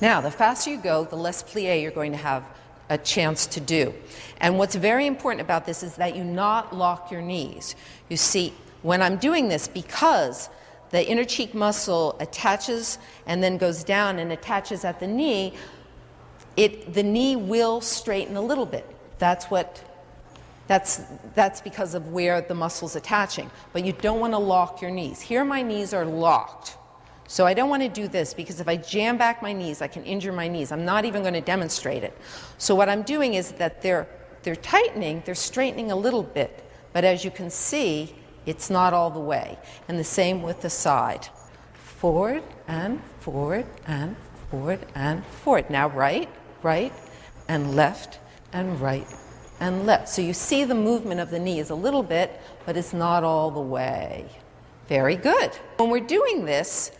Now, the faster you go, the less plie you're going to have a chance to do. And what's very important about this is that you not lock your knees. You see, when I'm doing this, because the inner cheek muscle attaches and then goes down and attaches at the knee, the knee will straighten a little bit. That's because of where the muscle's attaching. But you don't want to lock your knees. Here my knees are locked. So I don't want to do this, because if I jam back my knees, I can injure my knees. I'm not even going to demonstrate it. So what I'm doing is that they're tightening, they're straightening a little bit. But as you can see, it's not all the way. And the same with the side. Forward and forward and forward and forward. Now right, right, and left and right and left. So you see the movement of the knee is a little bit, but it's not all the way. Very good. When we're doing this,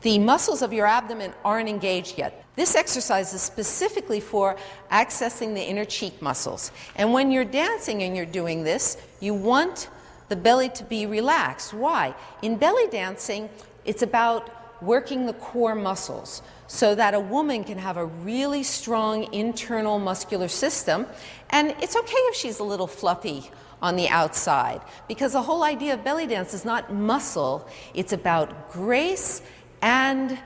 the muscles of your abdomen aren't engaged yet. This exercise is specifically for accessing the inner cheek muscles. And when you're dancing and you're doing this, you want the belly to be relaxed. Why? In belly dancing, it's about working the core muscles so that a woman can have a really strong internal muscular system. And it's okay if she's a little fluffy on the outside, because the whole idea of belly dance is not muscle, it's about grace and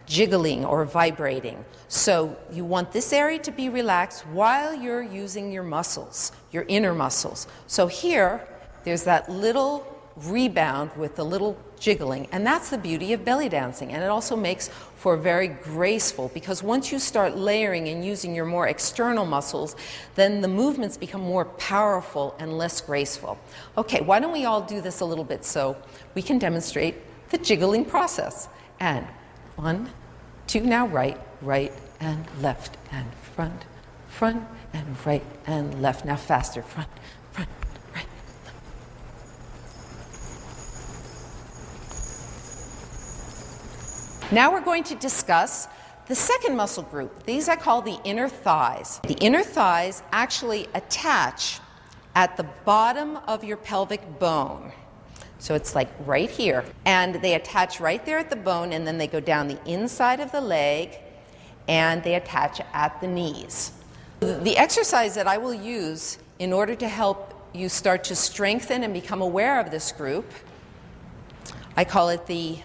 jiggling or vibrating. So you want this area to be relaxed while you're using your muscles, your inner muscles. So here, there's that little rebound with the little jiggling, and that's the beauty of belly dancing. And it also makes for very graceful, because once you start layering and using your more external muscles, then the movements become more powerful and less graceful. Okay, why don't we all do this a little bit so we can demonstrate the jiggling process. And 1, 2, now right, right, and left, and front, front, and right, and left. Now faster, front, front, right. Now we're going to discuss the second muscle group. These I call the inner thighs. The inner thighs actually attach at the bottom of your pelvic bone. So it's like right here. And they attach right there at the bone, and then they go down the inside of the leg, and they attach at the knees. The exercise that I will use in order to help you start to strengthen and become aware of this group, I call it the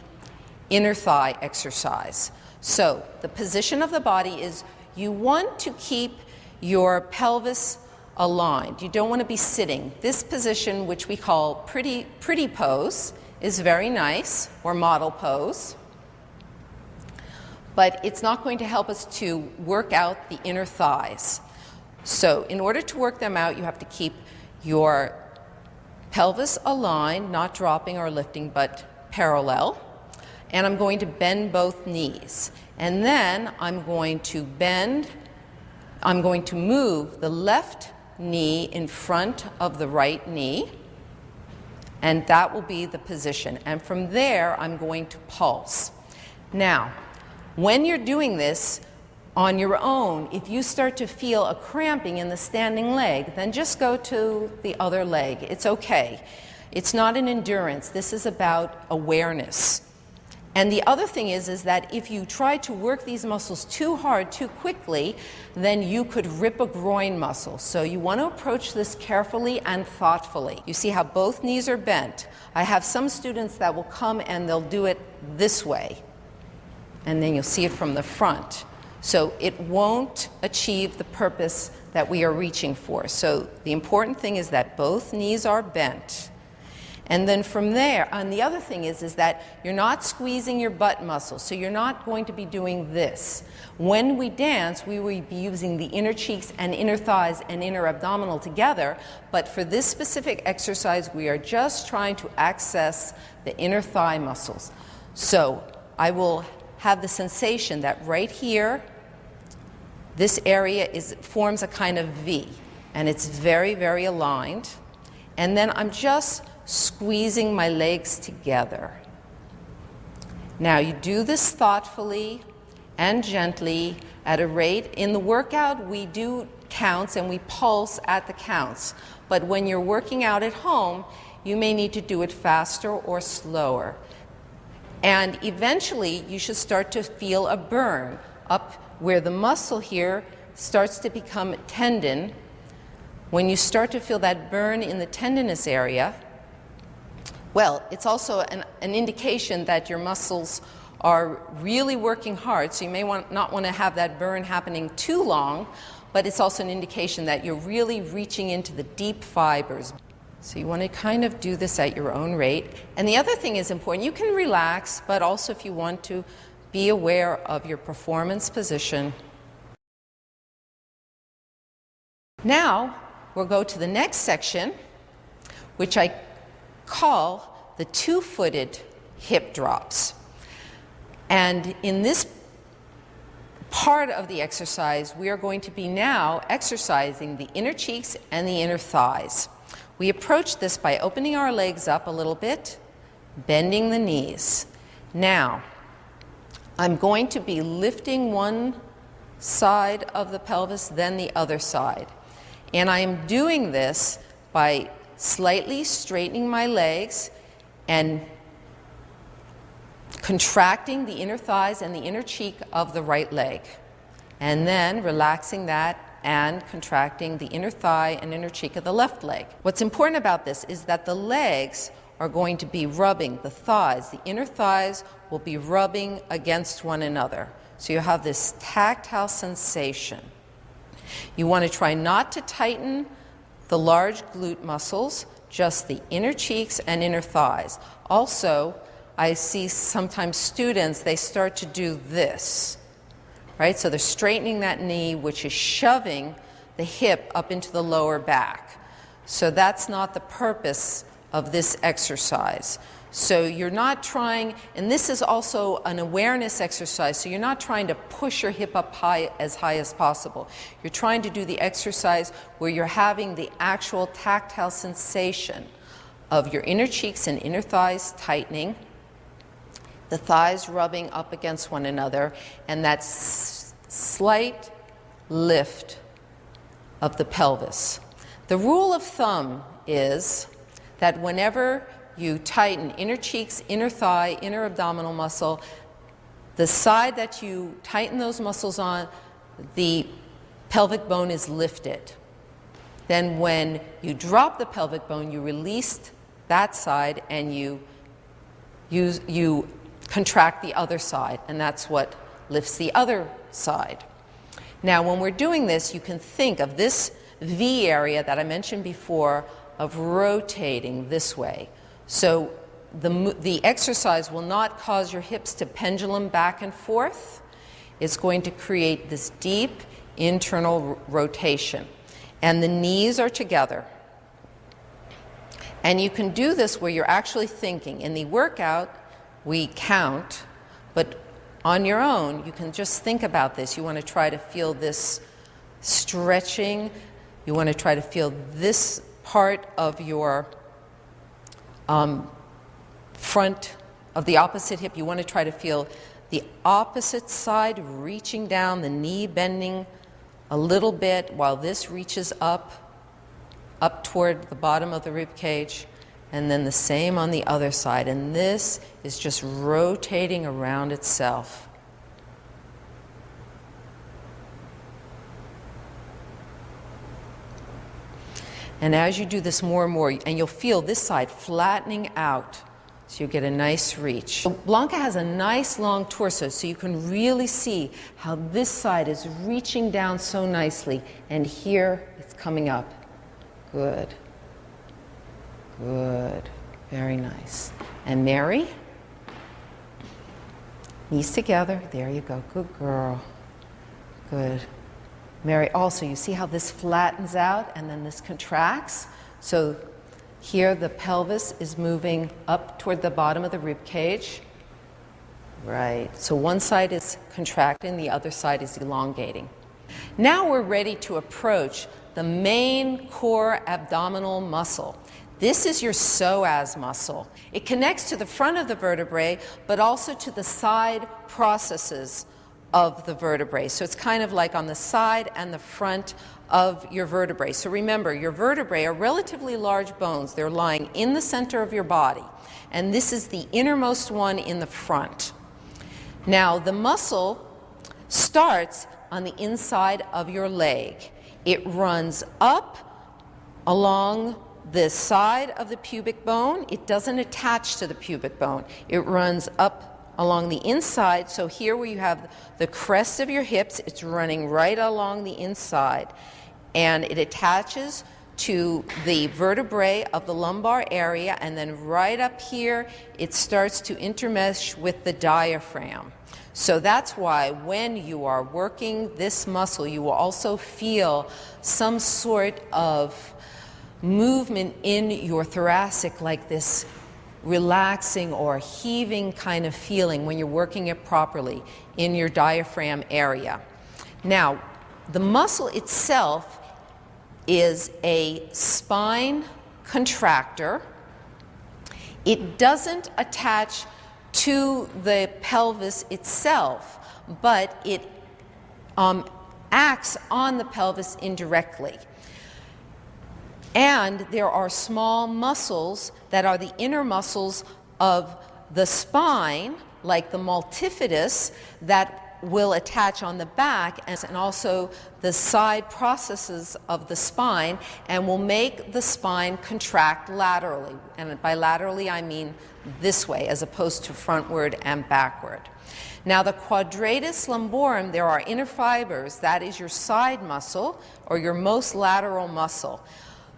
inner thigh exercise. So the position of the body is you want to keep your pelvis aligned. You don't want to be sitting. This position, which we call pretty pose, is very nice, or model pose. But it's not going to help us to work out the inner thighs. So in order to work them out, you have to keep your pelvis aligned, not dropping or lifting, but parallel. And I'm going to bend both knees. And then I'm going to move the left knee in front of the right knee, and that will be the position. And from there, I'm going to pulse. Now, when you're doing this on your own, if you start to feel a cramping in the standing leg, then just go to the other leg. It's okay. It's not an endurance. This is about awareness. And the other thing is that if you try to work these muscles too hard, too quickly, then you could rip a groin muscle. So you want to approach this carefully and thoughtfully. You see how both knees are bent. I have some students that will come and they'll do it this way. And then you'll see it from the front. So it won't achieve the purpose that we are reaching for. So the important thing is that both knees are bent. And then from there, and the other thing is that you're not squeezing your butt muscles, so you're not going to be doing this. When we dance, we will be using the inner cheeks and inner thighs and inner abdominal together, but for this specific exercise, we are just trying to access the inner thigh muscles. So I will have the sensation that right here, this area forms a kind of V, and it's very, very aligned. And then I'm just squeezing my legs together. Now you do this thoughtfully and gently at a rate. In the workout we do counts and we pulse at the counts, but when you're working out at home you may need to do it faster or slower. And eventually, you should start to feel a burn up where the muscle here starts to become tendon. When you start to feel that burn in the tendinous area, well, it's also an indication that your muscles are really working hard, so you may not want to have that burn happening too long, but it's also an indication that you're really reaching into the deep fibers. So you want to kind of do this at your own rate. And the other thing is important, you can relax, but also if you want to, be aware of your performance position. Now, we'll go to the next section, which I call the two-footed hip drops. And in this part of the exercise, we are going to be now exercising the inner cheeks and the inner thighs. We approach this by opening our legs up a little bit, bending the knees. Now, I'm going to be lifting one side of the pelvis, then the other side. And I am doing this by slightly straightening my legs and contracting the inner thighs and the inner cheek of the right leg. And then relaxing that and contracting the inner thigh and inner cheek of the left leg. What's important about this is that the legs are going to be rubbing, the thighs, the inner thighs will be rubbing against one another. So you have this tactile sensation. You want to try not to tighten the large glute muscles, just the inner cheeks and inner thighs. Also, I see sometimes students, they start to do this, right? So they're straightening that knee, which is shoving the hip up into the lower back. So that's not the purpose of this exercise. So you're not trying, and this is also an awareness exercise, so you're not trying to push your hip up high as possible. You're trying to do the exercise where you're having the actual tactile sensation of your inner cheeks and inner thighs tightening, the thighs rubbing up against one another, and that slight lift of the pelvis. The rule of thumb is that whenever you tighten inner cheeks, inner thigh, inner abdominal muscle, the side that you tighten those muscles on, the pelvic bone is lifted. Then when you drop the pelvic bone, you release that side and you contract the other side, and that's what lifts the other side. Now, when we're doing this, you can think of this V area that I mentioned before of rotating this way. So the exercise will not cause your hips to pendulum back and forth. It's going to create this deep internal rotation. And the knees are together. And you can do this where you're actually thinking. In the workout, we count, but on your own, you can just think about this. You want to try to feel this stretching. You want to try to feel this part of your front of the opposite hip. You want to try to feel the opposite side reaching down, the knee bending a little bit while this reaches up toward the bottom of the rib cage, and then the same on the other side. And this is just rotating around itself. And as you do this more and more, and you'll feel this side flattening out, so you get a nice reach. So Blanca has a nice long torso, so you can really see how this side is reaching down so nicely, and here it's coming up. Good. Good. Very nice. And Mary? Knees together. There you go. Good girl. Good. Mary, also, you see how this flattens out and then this contracts? So here the pelvis is moving up toward the bottom of the rib cage. Right. So one side is contracting, the other side is elongating. Now we're ready to approach the main core abdominal muscle. This is your psoas muscle. It connects to the front of the vertebrae, but also to the side processes of the vertebrae. So it's kind of like on the side and the front of your vertebrae. So remember, your vertebrae are relatively large bones. They're lying in the center of your body. And this is the innermost one in the front. Now, the muscle starts on the inside of your leg. It runs up along the side of the pubic bone. It doesn't attach to the pubic bone. It runs up along the inside. So here where you have the crest of your hips, it's running right along the inside. And it attaches to the vertebrae of the lumbar area, and then right up here, it starts to intermesh with the diaphragm. So that's why when you are working this muscle, you will also feel some sort of movement in your thoracic, like this relaxing or heaving kind of feeling when you're working it properly in your diaphragm area. Now, the muscle itself is a spine contractor. It doesn't attach to the pelvis itself, but it acts on the pelvis indirectly. And there are small muscles that are the inner muscles of the spine, like the multifidus, that will attach on the back, and also the side processes of the spine, and will make the spine contract laterally. And by laterally, I mean this way, as opposed to frontward and backward. Now, the quadratus lumborum, there are inner fibers. That is your side muscle, or your most lateral muscle.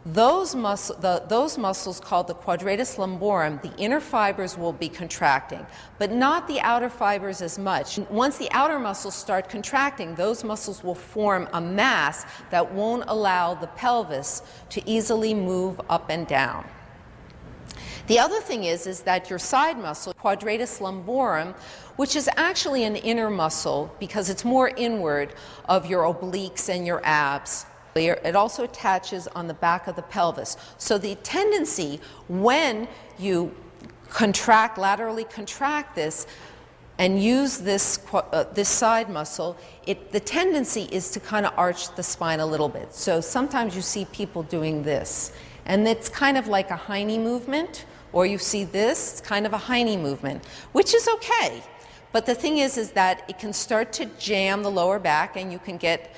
Those muscles called the quadratus lumborum, the inner fibers will be contracting, but not the outer fibers as much. Once the outer muscles start contracting, those muscles will form a mass that won't allow the pelvis to easily move up and down. The other thing is that your side muscle, quadratus lumborum, which is actually an inner muscle because it's more inward of your obliques and your abs, it also attaches on the back of the pelvis. So the tendency when you laterally contract this and use this side muscle, the tendency is to kind of arch the spine a little bit. So sometimes you see people doing this, and it's kind of like a hiney movement, or you see this, it's kind of a hiney movement, which is okay. But the thing is that it can start to jam the lower back, and you can get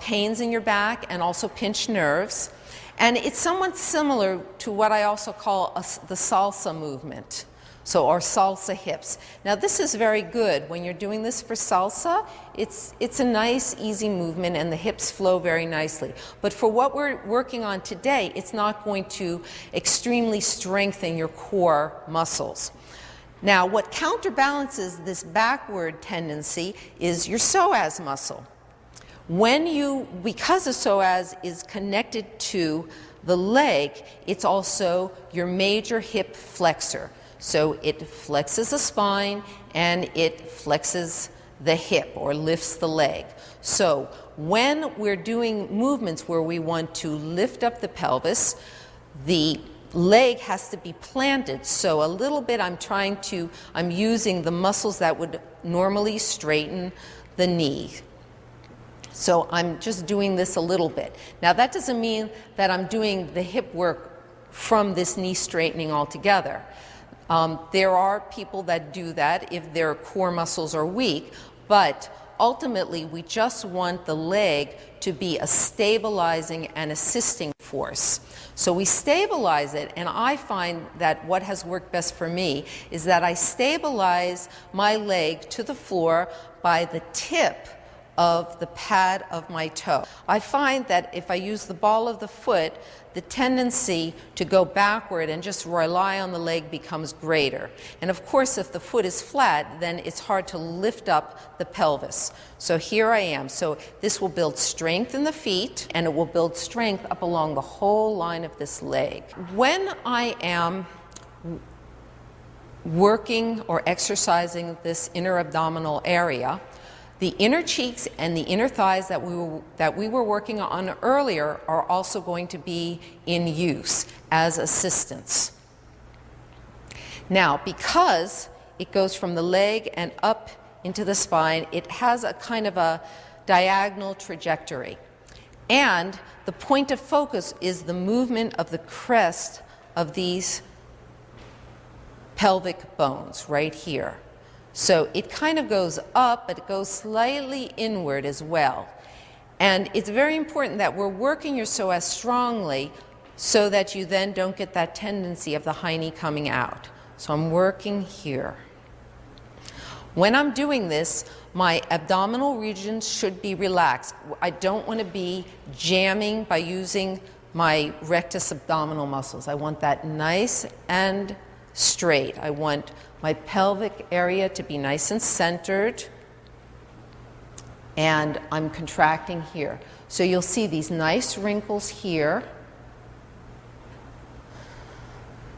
pains in your back and also pinched nerves. And it's somewhat similar to what I also call the salsa movement, or salsa hips. Now, this is very good. When you're doing this for salsa, it's a nice, easy movement, and the hips flow very nicely. But for what we're working on today, it's not going to extremely strengthen your core muscles. Now, what counterbalances this backward tendency is your psoas muscle. Because the psoas is connected to the leg, it's also your major hip flexor. So it flexes the spine and it flexes the hip, or lifts the leg. So when we're doing movements where we want to lift up the pelvis, the leg has to be planted. So a little bit I'm using the muscles that would normally straighten the knee. So I'm just doing this a little bit. Now, that doesn't mean that I'm doing the hip work from this knee straightening altogether. There are people that do that if their core muscles are weak, but ultimately we just want the leg to be a stabilizing and assisting force. So we stabilize it, and I find that what has worked best for me is that I stabilize my leg to the floor by the tip of the pad of my toe. I find that if I use the ball of the foot, the tendency to go backward and just rely on the leg becomes greater. And of course, if the foot is flat, then it's hard to lift up the pelvis. So here I am. So this will build strength in the feet, and it will build strength up along the whole line of this leg. When I am working or exercising this inner abdominal area, the inner cheeks and the inner thighs that we were working on earlier are also going to be in use as assistants. Now, because it goes from the leg and up into the spine. It has a kind of a diagonal trajectory. And the point of focus is the movement of the crest of these pelvic bones right here. So it kind of goes up, but it goes slightly inward as well. And it's very important that we're working your psoas strongly so that you then don't get that tendency of the high knee coming out. So I'm working here. When I'm doing this, my abdominal region should be relaxed. I don't want to be jamming by using my rectus abdominal muscles. I want that nice and straight. I want my pelvic area to be nice and centered, and I'm contracting here. So you'll see these nice wrinkles here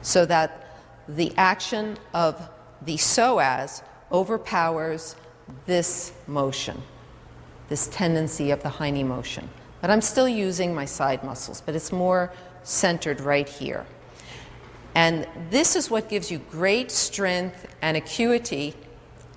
so that the action of the psoas overpowers this motion, this tendency of the high knee motion. But I'm still using my side muscles, but it's more centered right here. And this is what gives you great strength and acuity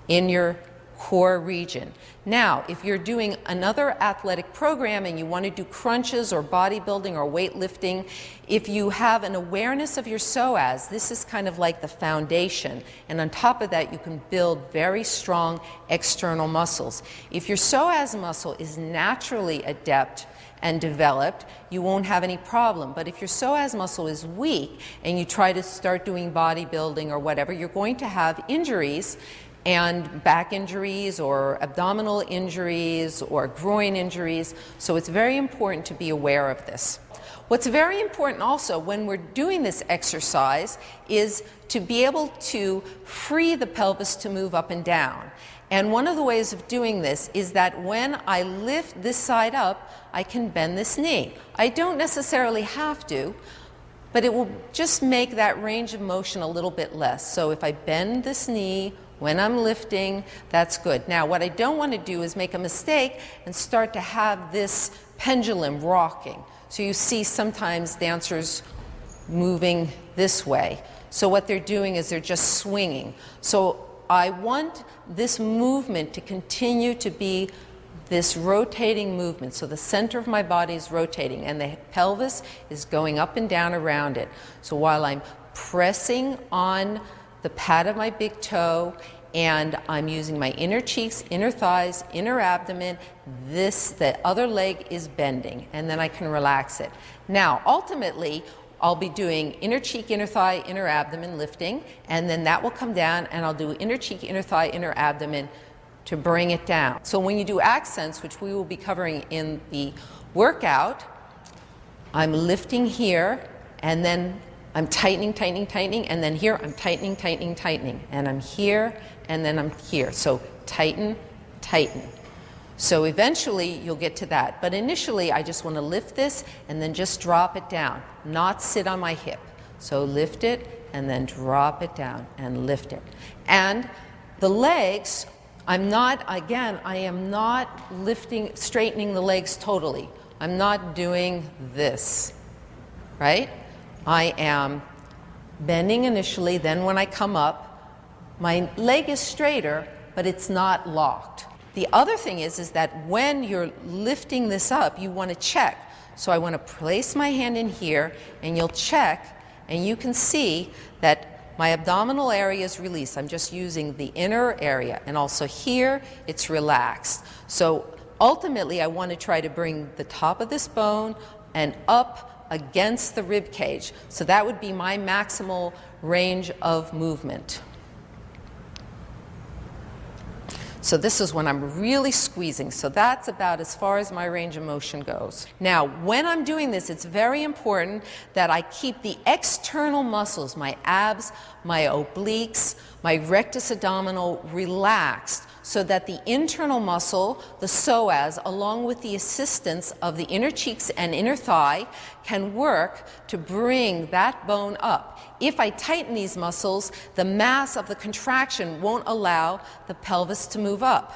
in your core region. Now, if you're doing another athletic program and you want to do crunches or bodybuilding or weightlifting, if you have an awareness of your psoas, this is kind of like the foundation. And on top of that, you can build very strong external muscles. If your psoas muscle is naturally adept and developed, you won't have any problem. But if your psoas muscle is weak and you try to start doing bodybuilding or whatever, you're going to have injuries, and back injuries or abdominal injuries or groin injuries. So it's very important to be aware of this. What's very important also when we're doing this exercise is to be able to free the pelvis to move up and down. And one of the ways of doing this is that when I lift this side up, I can bend this knee. I don't necessarily have to, but it will just make that range of motion a little bit less. So if I bend this knee when I'm lifting, that's good. Now, what I don't want to do is make a mistake and start to have this pendulum rocking. So you see sometimes dancers moving this way. So what they're doing is they're just swinging. So I want this movement to continue to be this rotating movement. So the center of my body is rotating and the pelvis is going up and down around it. So while I'm pressing on the pad of my big toe and I'm using my inner cheeks, inner thighs, inner abdomen, the other leg is bending, and then I can relax it. Now, ultimately, I'll be doing inner cheek, inner thigh, inner abdomen lifting, and then that will come down and I'll do inner cheek, inner thigh, inner abdomen to bring it down. So when you do accents, which we will be covering in the workout, I'm lifting here and then I'm tightening, tightening, tightening, and then here I'm tightening, tightening, tightening, and I'm here, and then I'm here. So tighten, tighten. So eventually you'll get to that. But initially I just want to lift this and then just drop it down, not sit on my hip. So lift it and then drop it down and lift it. And the legs, I am not lifting, straightening the legs totally. I'm not doing this, right? I am bending initially, then when I come up, my leg is straighter, but it's not locked. The other thing is that when you're lifting this up, you want to check. So I want to place my hand in here, and you'll check, and you can see that my abdominal area is released. I'm just using the inner area, and also here, it's relaxed. So ultimately, I want to try to bring the top of this bone and up against the rib cage. So that would be my maximal range of movement. So this is when I'm really squeezing. So that's about as far as my range of motion goes. Now, when I'm doing this, it's very important that I keep the external muscles, my abs, my obliques, my rectus abdominal relaxed, so that the internal muscle, the psoas, along with the assistance of the inner cheeks and inner thigh, can work to bring that bone up. If I tighten these muscles, the mass of the contraction won't allow the pelvis to move up.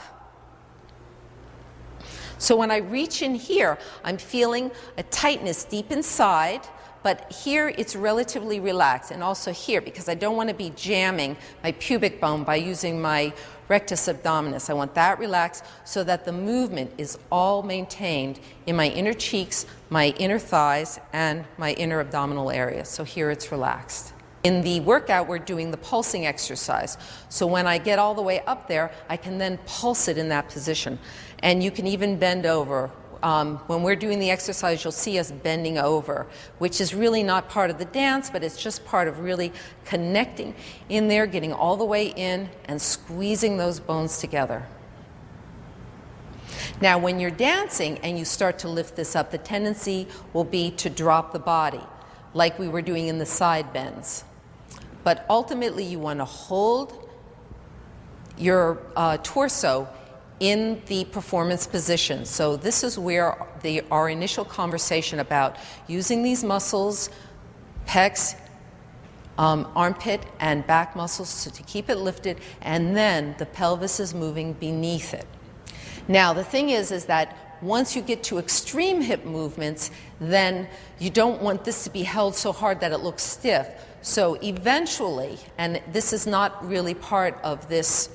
So when I reach in here, I'm feeling a tightness deep inside, but here it's relatively relaxed, and also here, because I don't want to be jamming my pubic bone by using my rectus abdominis. I want that relaxed so that the movement is all maintained in my inner cheeks, my inner thighs, and my inner abdominal area. So here it's relaxed. In the workout, we're doing the pulsing exercise. So when I get all the way up there, I can then pulse it in that position. And you can even bend over. When we're doing the exercise, you'll see us bending over, which is really not part of the dance, but it's just part of really connecting in there, getting all the way in and squeezing those bones together. Now, when you're dancing and you start to lift this up, the tendency will be to drop the body, like we were doing in the side bends. But ultimately, you want to hold your torso in the performance position. So this is where our initial conversation about using these muscles, pecs, armpit and back muscles to keep it lifted, and then the pelvis is moving beneath it. Now the thing is that once you get to extreme hip movements, then you don't want this to be held so hard that it looks stiff. So eventually, and this is not really part of this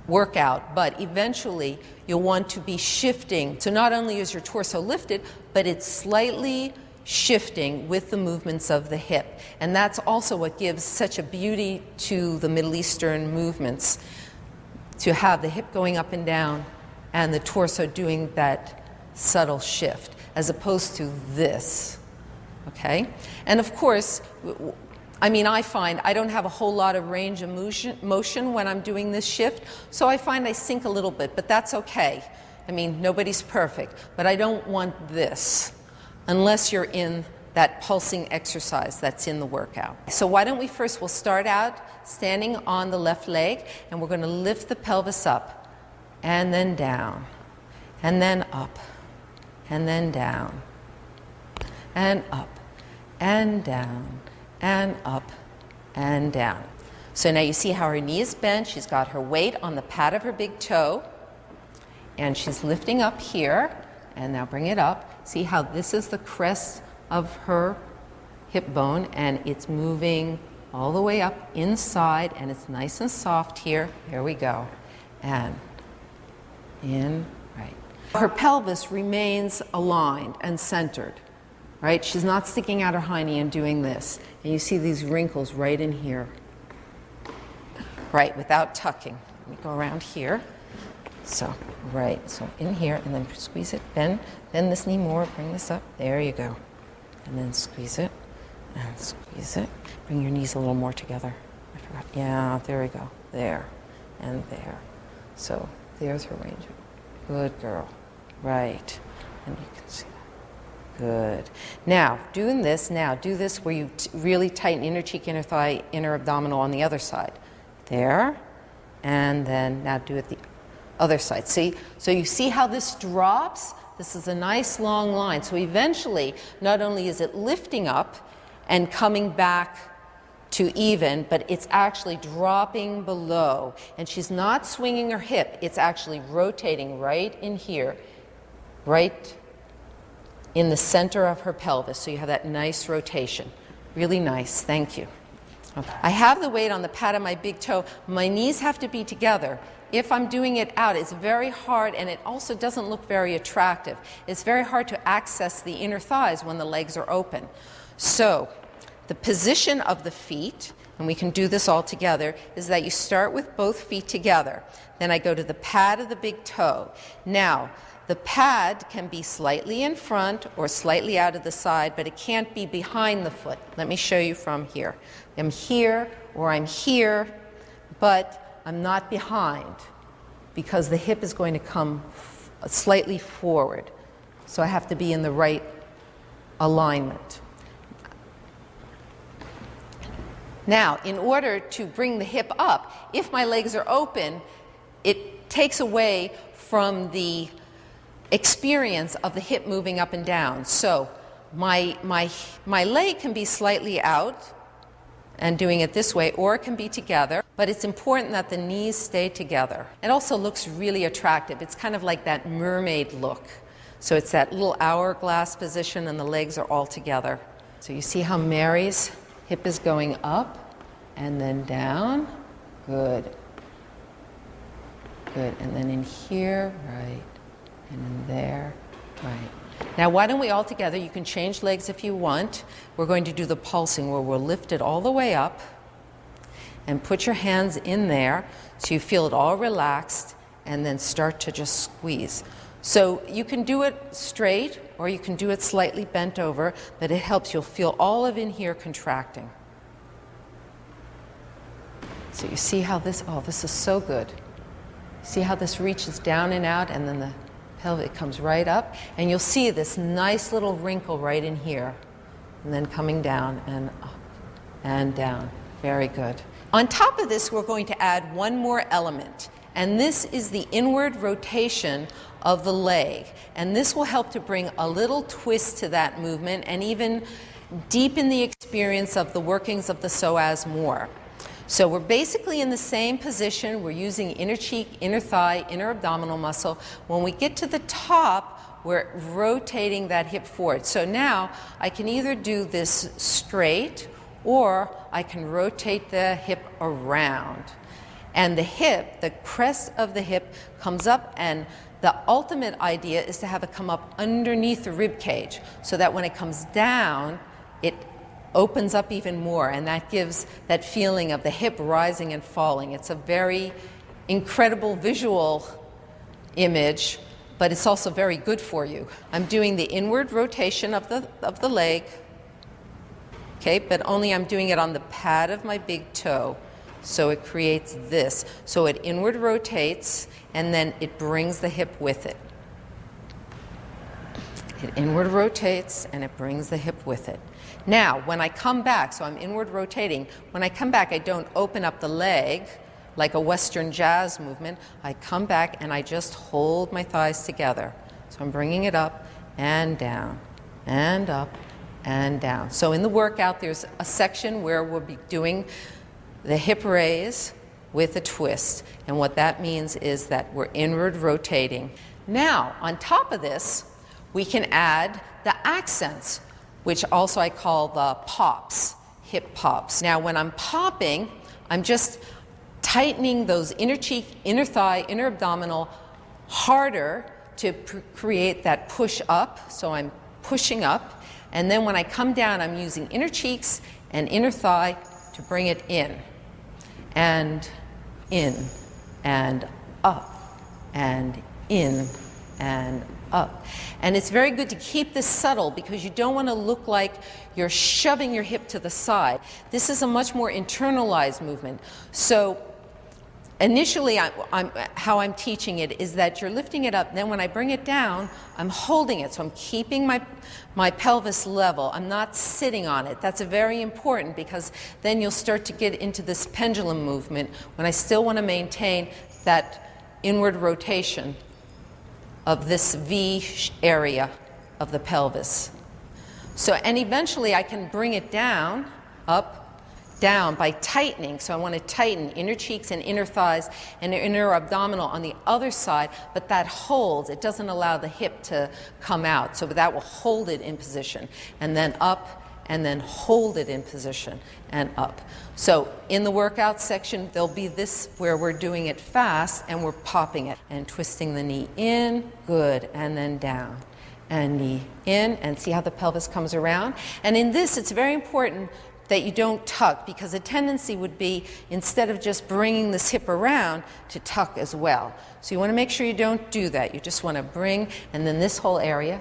workout, but eventually you'll want to be shifting. So not only is your torso lifted, but it's slightly shifting with the movements of the hip. And that's also what gives such a beauty to the Middle Eastern movements, to have the hip going up and down and the torso doing that subtle shift, as opposed to this, okay? And of course, I mean, I find I don't have a whole lot of range of motion when I'm doing this shift, so I find I sink a little bit, but that's okay. I mean, nobody's perfect, but I don't want this unless you're in that pulsing exercise that's in the workout. So why don't we'll start out standing on the left leg, and we're going to lift the pelvis up, and then down, and then up, and then down, and up, and down, and up and down. So now you see how her knee is bent. She's got her weight on the pad of her big toe, and she's lifting up here, and now bring it up. See how this is the crest of her hip bone, and it's moving all the way up inside, and it's nice and soft here. There we go. And in, right. Her pelvis remains aligned and centered. Right? She's not sticking out her hiney and doing this. And you see these wrinkles right in here. Right, without tucking. Let me go around here. So, right, so in here, and then squeeze it, bend this knee more, bring this up. There you go. And then squeeze it, and squeeze it. Bring your knees a little more together. I forgot. Yeah, there we go. There, and there. So, there's her range. Good girl. Right. And you can see that. Good. Now, do this where you really tighten inner cheek, inner thigh, inner abdominal on the other side. There, and then now do it the other side. See? So you see how this drops? This is a nice long line. So eventually, not only is it lifting up and coming back to even, but it's actually dropping below. And she's not swinging her hip. It's actually rotating right in here, right in the center of her pelvis. So you have that nice rotation. Really nice. Thank you. Okay. I have the weight on the pad of my big toe. My knees have to be together. If I'm doing it out, it's very hard, and it also doesn't look very attractive. It's very hard to access the inner thighs when the legs are open. So the position of the feet, and we can do this all together, is that you start with both feet together. Then I go to the pad of the big toe. Now, the pad can be slightly in front or slightly out of the side, but it can't be behind the foot. Let me show you from here. I'm here or I'm here, but I'm not behind because the hip is going to come slightly forward. So I have to be in the right alignment. Now, in order to bring the hip up, if my legs are open, it takes away from the experience of the hip moving up and down. So my leg can be slightly out and doing it this way, or it can be together, but it's important that the knees stay together. It also looks really attractive. It's kind of like that mermaid look. So it's that little hourglass position and the legs are all together. So you see how Mary's hip is going up and then down. Good. Good. And then in here, right. And in there, right. Now, why don't we all together, you can change legs if you want. We're going to do the pulsing where we'll lift it all the way up and put your hands in there so you feel it all relaxed and then start to just squeeze. So you can do it straight or you can do it slightly bent over, but it helps. You'll feel all of in here contracting. So you see how this, oh, this is so good. See how this reaches down and out, and then the pelvic comes right up, and you'll see this nice little wrinkle right in here, and then coming down and up and down. Very good. On top of this, we're going to add one more element, and this is the inward rotation of the leg, and this will help to bring a little twist to that movement and even deepen the experience of the workings of the psoas more. So we're basically in the same position. We're using inner cheek, inner thigh, inner abdominal muscle. When we get to the top, we're rotating that hip forward. So now I can either do this straight or I can rotate the hip around. And the hip, the crest of the hip comes up, and the ultimate idea is to have it come up underneath the rib cage so that when it comes down, it opens up even more, and that gives that feeling of the hip rising and falling. It's a very incredible visual image, but it's also very good for you. I'm doing the inward rotation of the leg, okay, but only I'm doing it on the pad of my big toe. So it creates this. So it inward rotates, and then it brings the hip with it. It inward rotates, and it brings the hip with it. Now, when I come back, so I'm inward rotating, when I come back, I don't open up the leg like a Western jazz movement. I come back and I just hold my thighs together. So I'm bringing it up and down and up and down. So in the workout, there's a section where we'll be doing the hip raise with a twist. And what that means is that we're inward rotating. Now, on top of this, we can add the accents, which also I call the pops, hip pops. Now, when I'm popping, I'm just tightening those inner cheek, inner thigh, inner abdominal harder to create that push up. So I'm pushing up. And then when I come down, I'm using inner cheeks and inner thigh to bring it in and up and in and up. And it's very good to keep this subtle because you don't want to look like you're shoving your hip to the side. This is a much more internalized movement. So initially, how I'm teaching it is that you're lifting it up, then when I bring it down, I'm holding it. So I'm keeping my pelvis level. I'm not sitting on it. That's very important because then you'll start to get into this pendulum movement when I still want to maintain that inward rotation of this V area of the pelvis. So, and eventually I can bring it down, up, down by tightening. So I want to tighten inner cheeks and inner thighs and inner abdominal on the other side, but that holds. It doesn't allow the hip to come out. So that will hold it in position. And then up, and then hold it in position and up. So in the workout section, there'll be this where we're doing it fast and we're popping it and twisting the knee in, good, and then down. And knee in, and see how the pelvis comes around. And in this, it's very important that you don't tuck, because a tendency would be, instead of just bringing this hip around, to tuck as well. So you want to make sure you don't do that. You just want to bring, and then this whole area,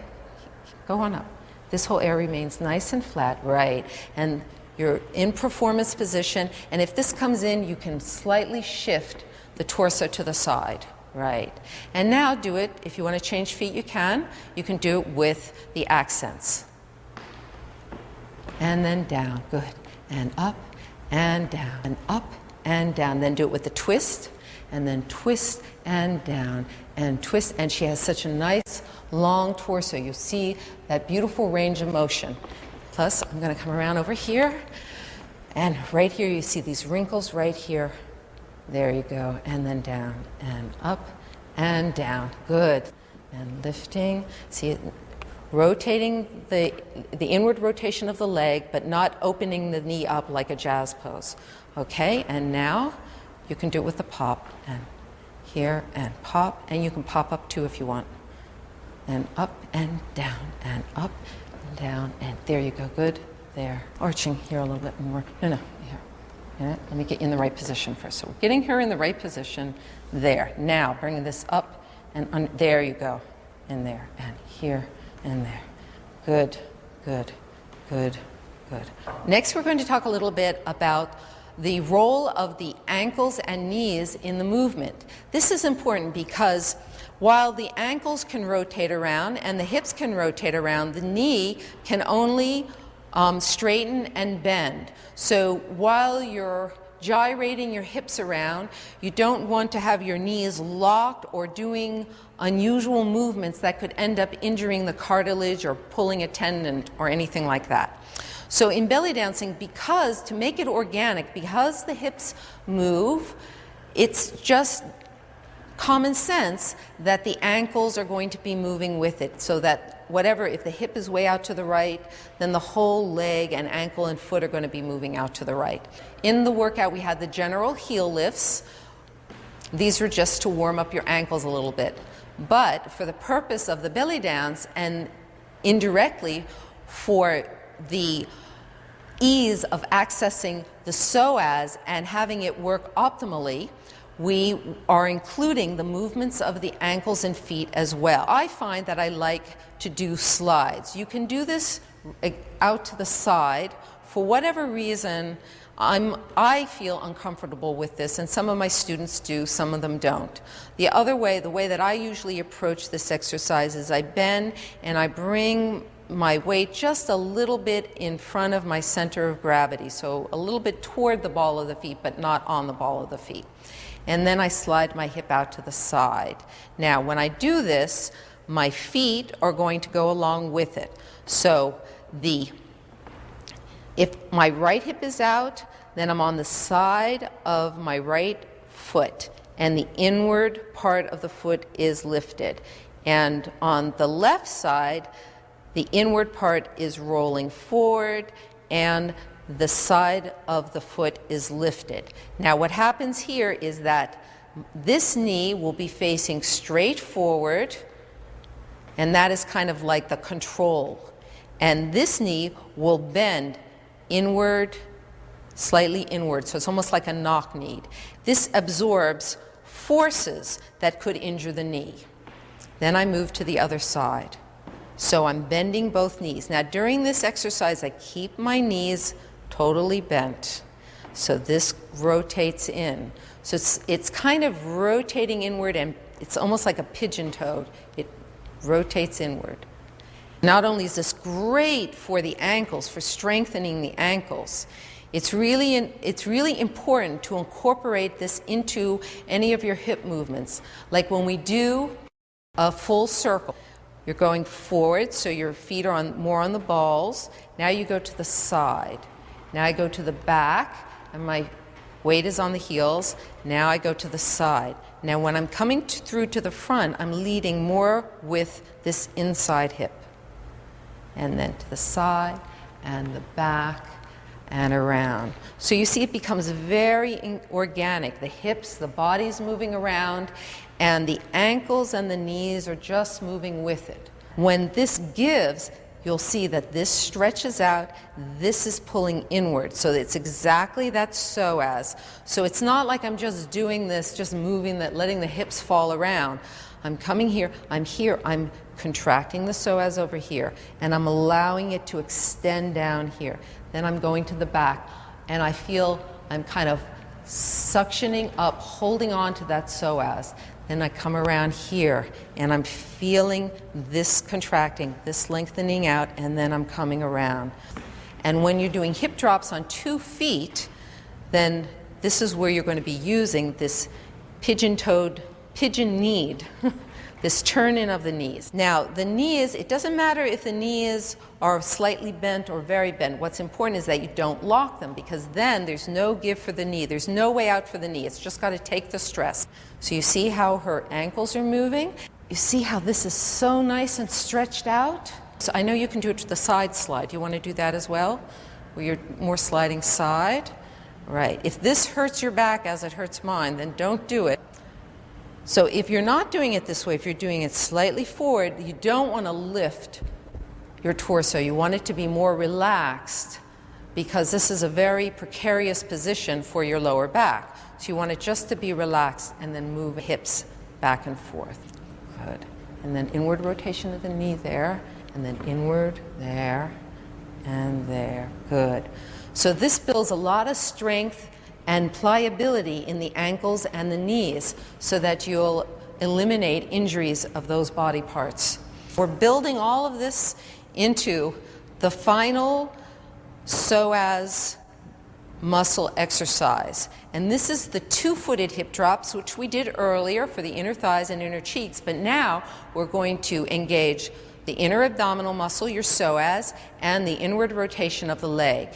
go on up. This whole area remains nice and flat, right? And you're in performance position, and if this comes in, you can slightly shift the torso to the side, right? And now do it, if you want to change feet, you can. You can do it with the accents. And then down, good. And up, and down, and up, and down. Then do it with the twist, and then twist, and down, and twist. And she has such a nice, long torso. You see that beautiful range of motion. Plus, I'm going to come around over here, and right here you see these wrinkles right here. There you go. And then down, and up, and down. Good. And lifting. See it? Rotating the inward rotation of the leg, but not opening the knee up like a jazz pose. Okay, and now you can do it with the pop. And here, and pop, and you can pop up too if you want. And up and down, and up and down, and there you go, good. There, arching here a little bit more. No, here. Yeah, let me get you in the right position first. So we're getting her in the right position there. Now, bringing this up and there you go. And there, and here, and there. Good, good, good, good. Next, we're going to talk a little bit about the role of the ankles and knees in the movement. This is important because while the ankles can rotate around and the hips can rotate around, the knee can only straighten and bend. So while you're gyrating your hips around, you don't want to have your knees locked or doing unusual movements that could end up injuring the cartilage or pulling a tendon or anything like that. So in belly dancing, because to make it organic, because the hips move, it's just common sense that the ankles are going to be moving with it, so that whatever, if the hip is way out to the right, then the whole leg and ankle and foot are going to be moving out to the right. In the workout, we had the general heel lifts. These were just to warm up your ankles a little bit. But for the purpose of the belly dance and indirectly for the ease of accessing the psoas and having it work optimally, we are including the movements of the ankles and feet as well. I find that I like to do slides. You can do this out to the side. For whatever reason, I feel uncomfortable with this, and some of my students do, some of them don't. The other way, the way that I usually approach this exercise is I bend and I bring my weight just a little bit in front of my center of gravity, so a little bit toward the ball of the feet, but not on the ball of the feet. And then I slide my hip out to the side. Now, when I do this, my feet are going to go along with it. So if my right hip is out, then I'm on the side of my right foot, and the inward part of the foot is lifted. And on the left side, the inward part is rolling forward, and the side of the foot is lifted. Now what happens here is that this knee will be facing straight forward, and that is kind of like the control. And this knee will bend inward, slightly inward, so it's almost like a knock knee. This absorbs forces that could injure the knee. Then I move to the other side. So I'm bending both knees. Now during this exercise, I keep my knees totally bent. So this rotates in. So it's kind of rotating inward, and it's almost like a pigeon-toed. It rotates inward. Not only is this great for the ankles, for strengthening the ankles, it's really important to incorporate this into any of your hip movements. Like when we do a full circle, you're going forward, so your feet are more on the balls. Now you go to the side. Now I go to the back, and my weight is on the heels. Now I go to the side. Now when I'm coming through to the front, I'm leading more with this inside hip. And then to the side, and the back, and around. So you see it becomes very organic. The hips, the body's moving around, and the ankles and the knees are just moving with it. When this gives, you'll see that this stretches out, this is pulling inward. So it's exactly that psoas. So it's not like I'm just doing this, just moving that, letting the hips fall around. I'm coming here, I'm contracting the psoas over here, and I'm allowing it to extend down here. Then I'm going to the back, and I feel I'm kind of suctioning up, holding on to that psoas. Then I come around here, and I'm feeling this contracting, this lengthening out, and then I'm coming around. And when you're doing hip drops on 2 feet, then this is where you're going to be using this pigeon-kneed, this turn-in of the knees. Now, the knees, it doesn't matter if the knees are slightly bent or very bent. What's important is that you don't lock them, because then there's no give for the knee. There's no way out for the knee. It's just got to take the stress. So you see how her ankles are moving? You see how this is so nice and stretched out? So I know you can do it to the side slide. You want to do that as well? Where you're more sliding side? Right. If this hurts your back as it hurts mine, then don't do it. So if you're not doing it this way, if you're doing it slightly forward, you don't want to lift your torso. You want it to be more relaxed because this is a very precarious position for your lower back. So you want it just to be relaxed and then move hips back and forth. Good. And then inward rotation of the knee there, and then inward there and there. Good. So this builds a lot of strength and pliability in the ankles and the knees so that you'll eliminate injuries of those body parts. We're building all of this into the final psoas muscle exercise. And this is the two-footed hip drops, which we did earlier for the inner thighs and inner cheeks, but now we're going to engage the inner abdominal muscle, your psoas, and the inward rotation of the leg.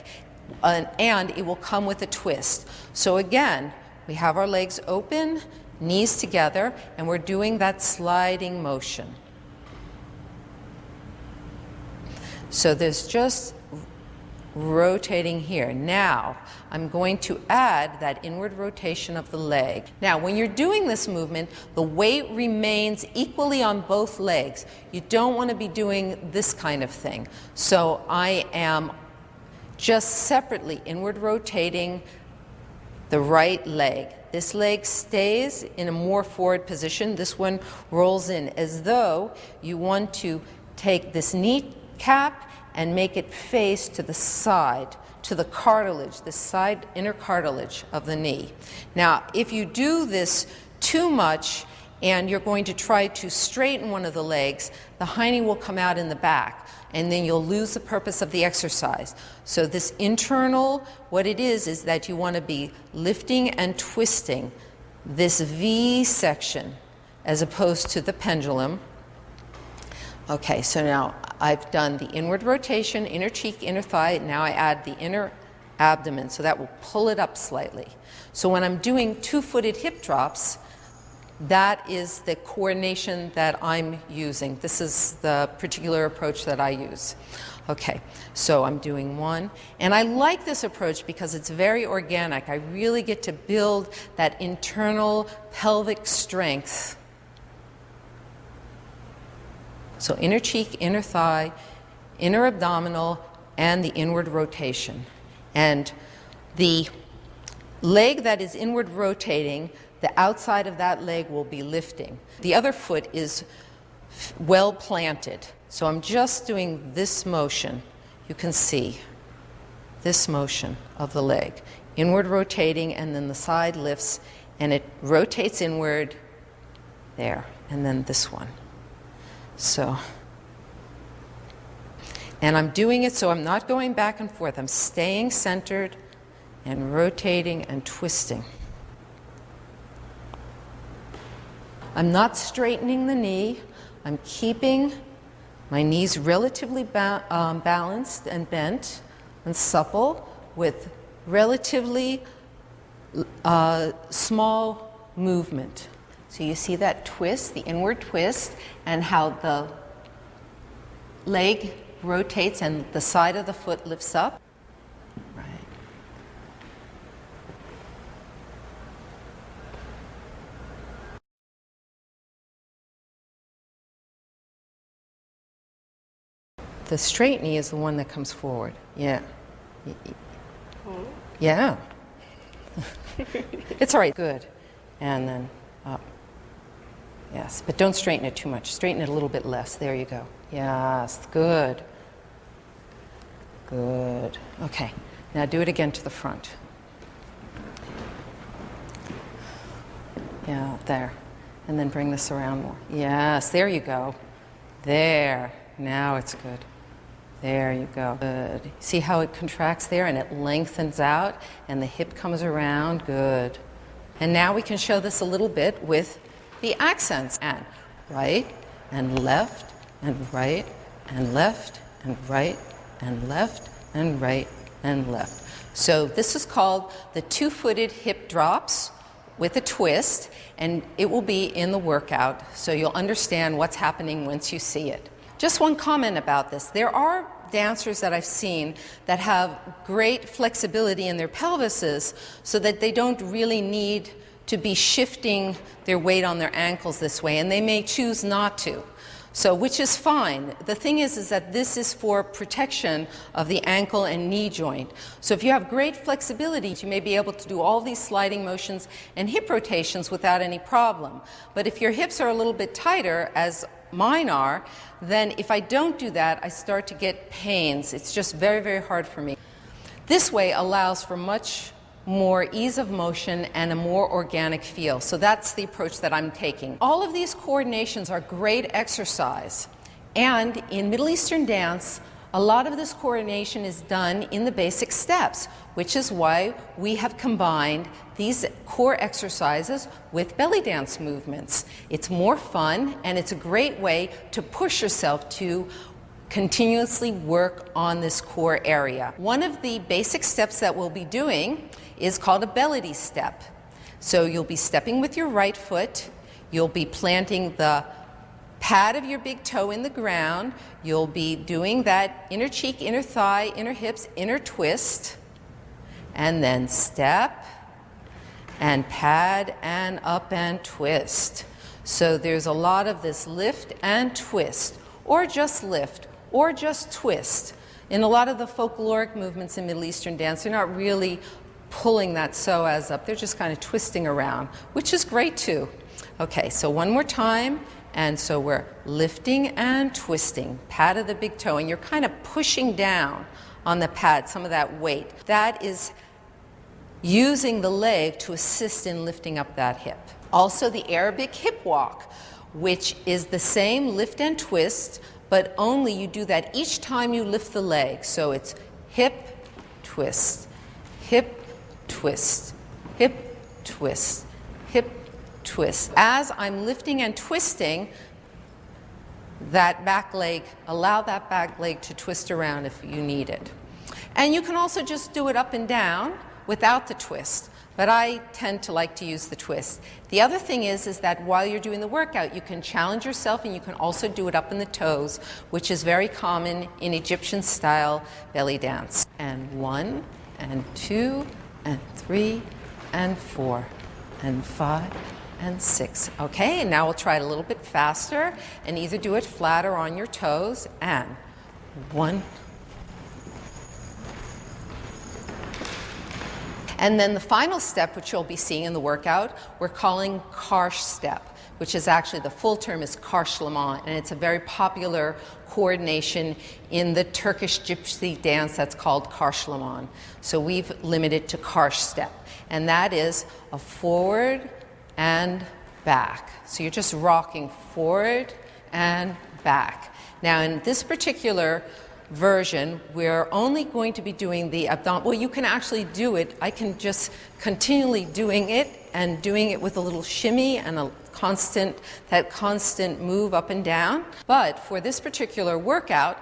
And it will come with a twist. So again, we have our legs open, knees together, and we're doing that sliding motion. So there's just rotating here. Now, I'm going to add that inward rotation of the leg. Now, when you're doing this movement, the weight remains equally on both legs. You don't want to be doing this kind of thing. So I am just separately inward rotating the right leg. This leg stays in a more forward position. This one rolls in as though you want to take this knee cap and make it face to the side, to the cartilage, the side inner cartilage of the knee. Now, if you do this too much and you're going to try to straighten one of the legs, the hiney will come out in the back, and then you'll lose the purpose of the exercise. So this internal, what it is that you want to be lifting and twisting this V section as opposed to the pendulum. Okay, so now I've done the inward rotation, inner cheek, inner thigh. Now I add the inner abdomen, so that will pull it up slightly. So when I'm doing two-footed hip drops, that is the coordination that I'm using. This is the particular approach that I use. Okay, so I'm doing one. And I like this approach because it's very organic. I really get to build that internal pelvic strength. So inner cheek, inner thigh, inner abdominal, and the inward rotation. And the leg that is inward rotating, the outside of that leg will be lifting. The other foot is well planted. So I'm just doing this motion. You can see this motion of the leg. Inward rotating, and then the side lifts, and it rotates inward there, and then this one. So, and I'm doing it so I'm not going back and forth. I'm staying centered and rotating and twisting. I'm not straightening the knee. I'm keeping my knees relatively balanced and bent and supple with relatively small movement. So you see that twist, the inward twist, and how the leg rotates and the side of the foot lifts up. Right. The straight knee is the one that comes forward. Yeah. Yeah. It's all right. Good. And then up. Yes, but don't straighten it too much. Straighten it a little bit less. There you go. Yes, good. Good. Okay, now do it again to the front. Yeah, there. And then bring this around more. Yes, there you go. There. Now it's good. There you go. Good. See how it contracts there and it lengthens out and the hip comes around? Good. And now we can show this a little bit with the accents. And right and left and right and left and right and left and right and left. So this is called the two-footed hip drops with a twist, and it will be in the workout, so you'll understand what's happening once you see it. Just one comment about this. There are dancers that I've seen that have great flexibility in their pelvises so that they don't really need to be shifting their weight on their ankles this way, and they may choose not to. So, which is fine. The thing is that this is for protection of the ankle and knee joint. So if you have great flexibility, you may be able to do all these sliding motions and hip rotations without any problem. But if your hips are a little bit tighter, as mine are, then if I don't do that, I start to get pains. It's just very, very hard for me. This way allows for much more ease of motion and a more organic feel. So that's the approach that I'm taking. All of these coordinations are great exercise. And in Middle Eastern dance, a lot of this coordination is done in the basic steps, which is why we have combined these core exercises with belly dance movements. It's more fun, and it's a great way to push yourself to continuously work on this core area. One of the basic steps that we'll be doing is called a balletic step. So you'll be stepping with your right foot, you'll be planting the pad of your big toe in the ground, you'll be doing that inner cheek, inner thigh, inner hips, inner twist, and then step and pad and up and twist. So there's a lot of this lift and twist, or just lift, or just twist. In a lot of the folkloric movements in Middle Eastern dance, they're not really pulling that psoas up, they're just kind of twisting around, which is great too. Okay, so one more time, and so we're lifting and twisting, pad of the big toe, and you're kind of pushing down on the pad, some of that weight. That is using the leg to assist in lifting up that hip. Also the Arabic hip walk, which is the same lift and twist, but only you do that each time you lift the leg. So it's hip, twist, hip, twist, hip, twist, hip, twist. As I'm lifting and twisting that back leg, allow that back leg to twist around if you need it. And you can also just do it up and down without the twist, but I tend to like to use the twist. The other thing is that while you're doing the workout, you can challenge yourself, and you can also do it up in the toes, which is very common in Egyptian style belly dance. And 1 and 2 and 3 and 4 and 5 and 6. Okay, and now we'll try it a little bit faster, and either do it flat or on your toes. And 1. And then the final step, which you'll be seeing in the workout, we're calling karsh step, which is actually, the full term is karşlama, and it's a very popular coordination in the Turkish gypsy dance that's called karşlama. So we've limited to karsh step, and that is a forward and back. So you're just rocking forward and back. Now in this particular version, we're only going to be doing the abdominal. Well, you can actually do it. I can just continually doing it and doing it with a little shimmy and a constant move up and down. But for this particular workout,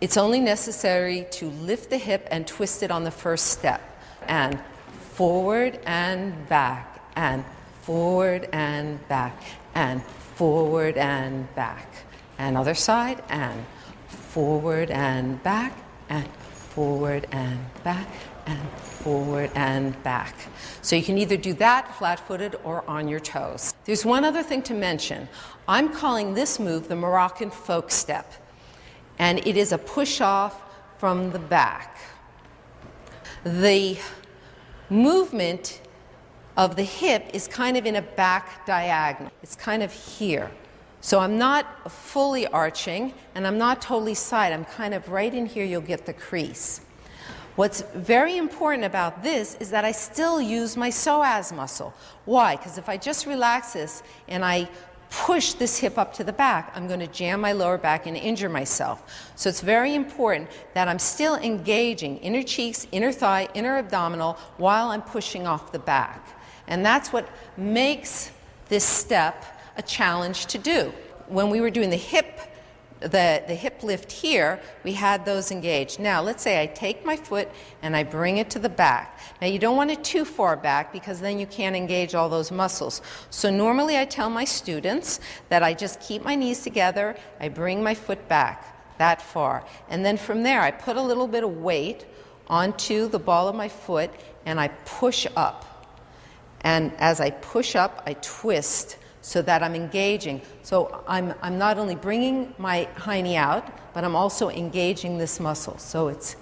it's only necessary to lift the hip and twist it on the first step. And forward and back, and forward and back, and forward and back. And other side, and forward and back, and forward and back, and forward and back. So you can either do that flat-footed or on your toes. There's one other thing to mention. I'm calling this move the Moroccan folk step, and it is a push-off from the back. The movement of the hip is kind of in a back diagonal. It's kind of here. So I'm not fully arching, and I'm not totally side. I'm kind of right in here, you'll get the crease. What's very important about this is that I still use my psoas muscle. Why? Because if I just relax this and I push this hip up to the back, I'm going to jam my lower back and injure myself. So it's very important that I'm still engaging inner cheeks, inner thigh, inner abdominal while I'm pushing off the back. And that's what makes this step a challenge to do. When we were doing the hip lift here, we had those engaged. Now let's say I take my foot and I bring it to the back. Now you don't want it too far back because then you can't engage all those muscles. So normally I tell my students that I just keep my knees together, I bring my foot back that far, and then from there I put a little bit of weight onto the ball of my foot and I push up. And as I push up, I twist so that I'm engaging. So I'm not only bringing my hiney out, but I'm also engaging this muscle. So it's,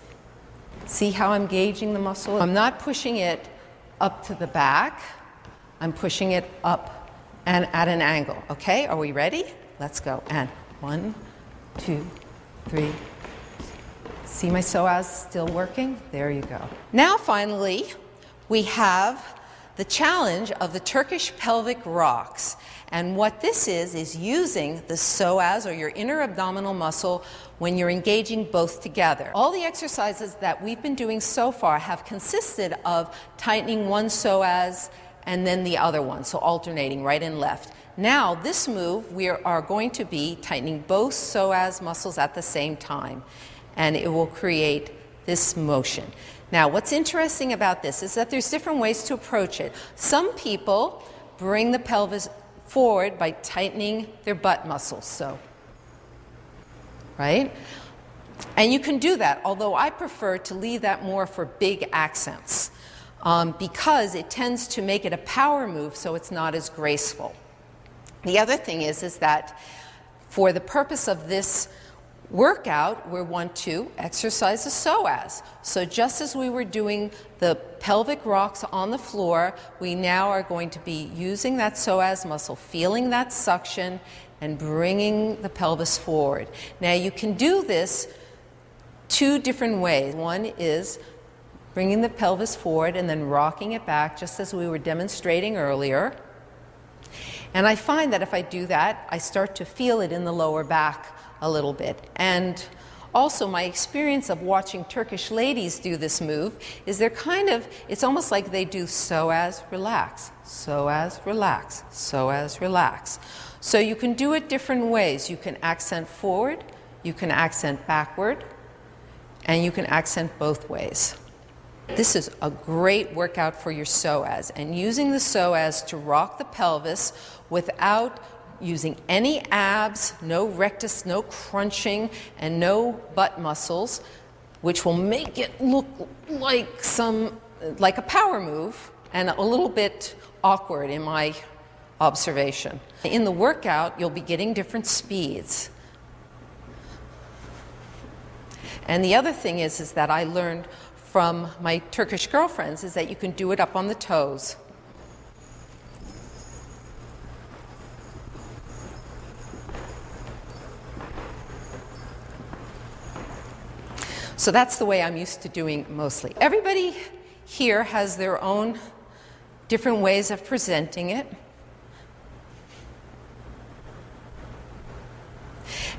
see how I'm engaging the muscle? I'm not pushing it up to the back. I'm pushing it up and at an angle. Okay, are we ready? Let's go. And 1, 2, 3. See my psoas still working? There you go. Now finally, we have the challenge of the Turkish pelvic rocks. And what this is using the psoas, or your inner abdominal muscle, when you're engaging both together. All the exercises that we've been doing so far have consisted of tightening one psoas and then the other one, so alternating right and left. Now, this move, we are going to be tightening both psoas muscles at the same time, and it will create this motion. Now, what's interesting about this is that there's different ways to approach it. Some people bring the pelvis forward by tightening their butt muscles, so, right? And you can do that, although I prefer to leave that more for big accents, because it tends to make it a power move, so it's not as graceful. The other thing is that for the purpose of this workout, we want to exercise the psoas. So just as we were doing the pelvic rocks on the floor, we now are going to be using that psoas muscle, feeling that suction, and bringing the pelvis forward. Now you can do this two different ways. One is bringing the pelvis forward and then rocking it back, just as we were demonstrating earlier. And I find that if I do that, I start to feel it in the lower back a little bit. And also my experience of watching Turkish ladies do this move is they're kind of, it's almost like they do psoas, relax, psoas, relax, psoas, relax. So you can do it different ways. You can accent forward, you can accent backward, and you can accent both ways. This is a great workout for your psoas, and using the psoas to rock the pelvis without using any abs, no rectus, no crunching, and no butt muscles, which will make it look like a power move and a little bit awkward in my observation. In the workout, you'll be getting different speeds. And the other thing is that I learned from my Turkish girlfriends is that you can do it up on the toes. So that's the way I'm used to doing mostly. Everybody here has their own different ways of presenting it.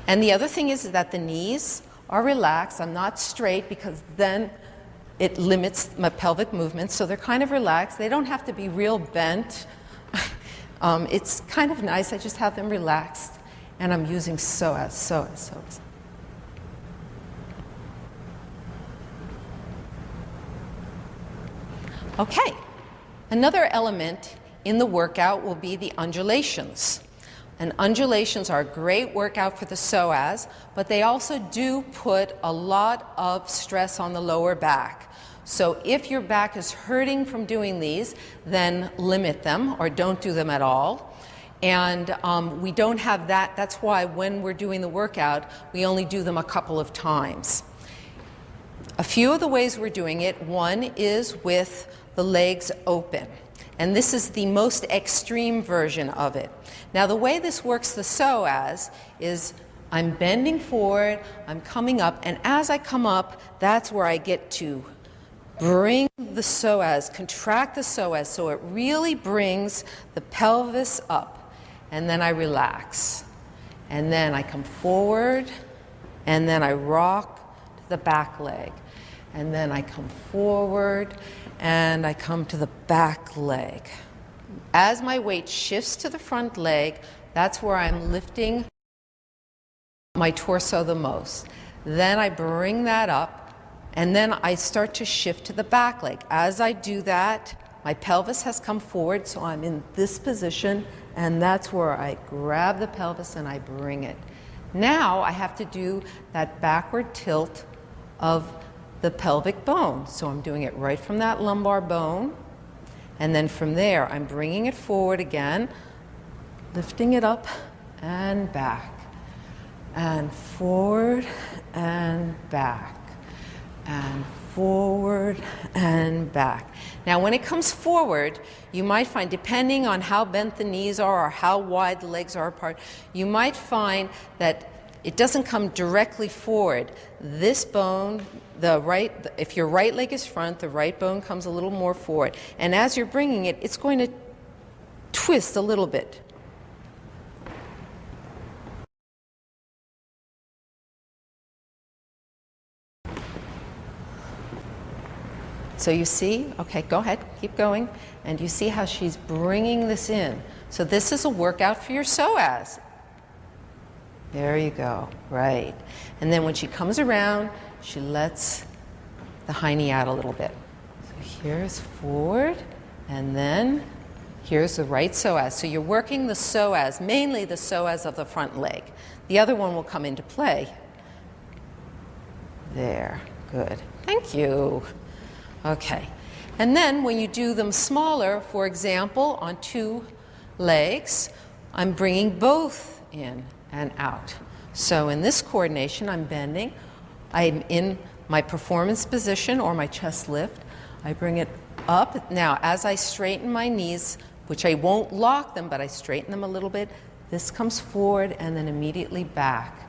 And the other thing is that the knees are relaxed. I'm not straight because then it limits my pelvic movement. So they're kind of relaxed. They don't have to be real bent. It's kind of nice. I just have them relaxed. And I'm using psoas, psoas, psoas. Okay, another element in the workout will be the undulations. And undulations are a great workout for the psoas, but they also do put a lot of stress on the lower back. So if your back is hurting from doing these, then limit them or don't do them at all. And we don't have that. That's why when we're doing the workout, we only do them a couple of times. A few of the ways we're doing it, one is with the legs open. And this is the most extreme version of it. Now the way this works the psoas is I'm bending forward, I'm coming up, and as I come up, that's where I get to bring the psoas, contract the psoas so it really brings the pelvis up. And then I relax. And then I come forward, and then I rock to the back leg. And then I come forward, and I come to the back leg. As my weight shifts to the front leg, that's where I'm lifting my torso the most. Then I bring that up, and then I start to shift to the back leg. As I do that, my pelvis has come forward, so I'm in this position, and that's where I grab the pelvis and I bring it. Now I have to do that backward tilt of the pelvic bone. So I'm doing it right from that lumbar bone, And then from there, I'm bringing it forward again, lifting it up and back, and forward and back, and forward and back. Now, when it comes forward, you might find, depending on how bent the knees are or how wide the legs are apart, you might find that it doesn't come directly forward. This bone, if your right leg is front, the right bone comes a little more forward. And as you're bringing it, it's going to twist a little bit. So you see, okay, go ahead, keep going. And you see how she's bringing this in. So this is a workout for your psoas. There you go, right. And then when she comes around, she lets the high knee out a little bit. So here's forward, and then here's the right psoas. So you're working the psoas, mainly the psoas of the front leg. The other one will come into play. There, good, thank you. Okay, and then when you do them smaller, for example, on 2 legs, I'm bringing both in and out. So in this coordination, I'm bending. I'm in my performance position or my chest lift. I bring it up. Now, as I straighten my knees, which I won't lock them, but I straighten them a little bit, this comes forward and then immediately back.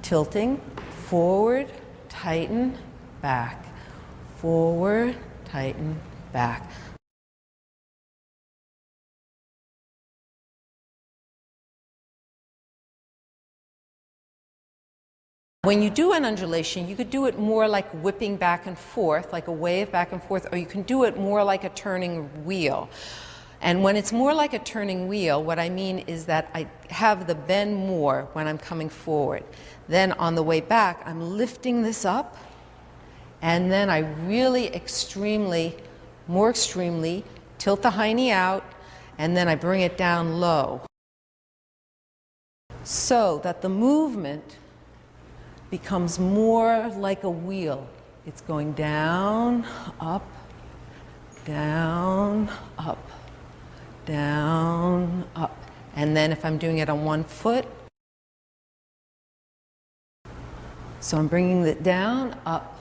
Tilting, forward, tighten, back. Forward, tighten, back. When you do an undulation, you could do it more like whipping back and forth, like a wave back and forth, or you can do it more like a turning wheel. And when it's more like a turning wheel, what I mean is that I have the bend more when I'm coming forward. Then on the way back, I'm lifting this up, and then I really more extremely, tilt the high knee out, and then I bring it down low. So that the movement becomes more like a wheel. It's going down, up, down, up, down, up. And then if I'm doing it on one foot, so I'm bringing it down, up,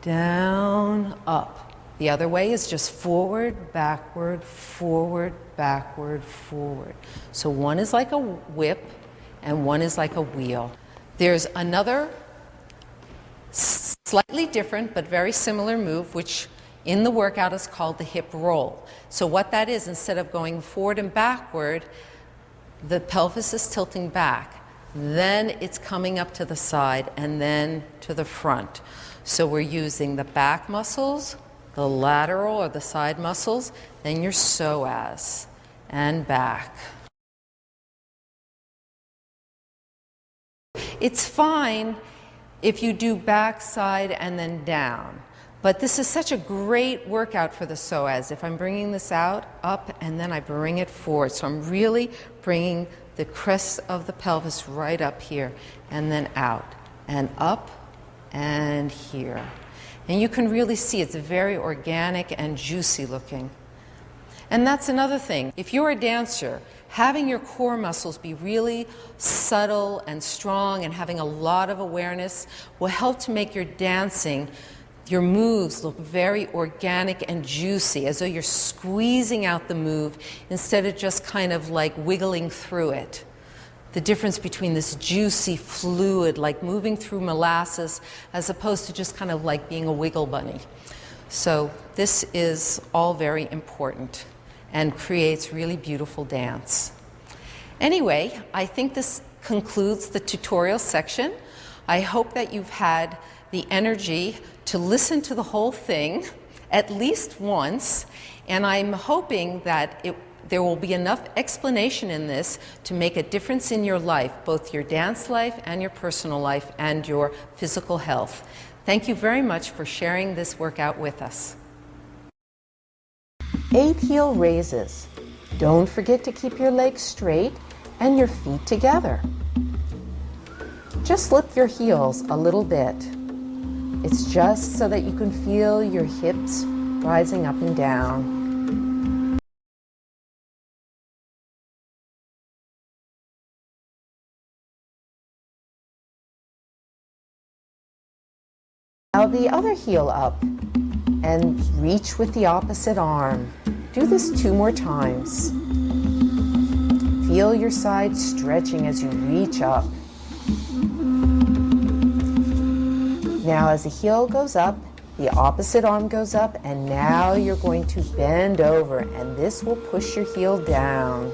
down, up. The other way is just forward, backward, forward, backward, forward. So one is like a whip and one is like a wheel. There's another slightly different but very similar move, which in the workout is called the hip roll. So what that is, instead of going forward and backward, the pelvis is tilting back. Then it's coming up to the side and then to the front. So we're using the back muscles, the lateral or the side muscles, then your psoas and back. It's fine if you do back, side, and then down. But this is such a great workout for the psoas. If I'm bringing this out, up, and then I bring it forward. So I'm really bringing the crest of the pelvis right up here, and then out, and up, and here. And you can really see it's very organic and juicy looking. And that's another thing. If you're a dancer, having your core muscles be really subtle and strong and having a lot of awareness will help to make your dancing, your moves look very organic and juicy, as though you're squeezing out the move instead of just kind of like wiggling through it. The difference between this juicy fluid, like moving through molasses, as opposed to just kind of like being a wiggle bunny. So this is all very important and creates really beautiful dance. Anyway, I think this concludes the tutorial section. I hope that you've had the energy to listen to the whole thing at least once, and I'm hoping that there will be enough explanation in this to make a difference in your life, both your dance life and your personal life and your physical health. Thank you very much for sharing this workout with us. 8 heel raises. Don't forget to keep your legs straight and your feet together. Just lift your heels a little bit. It's just so that you can feel your hips rising up and down. Now the other heel up and reach with the opposite arm. Do this 2 more times. Feel your side stretching as you reach up. Now as the heel goes up, the opposite arm goes up, and now you're going to bend over, and this will push your heel down.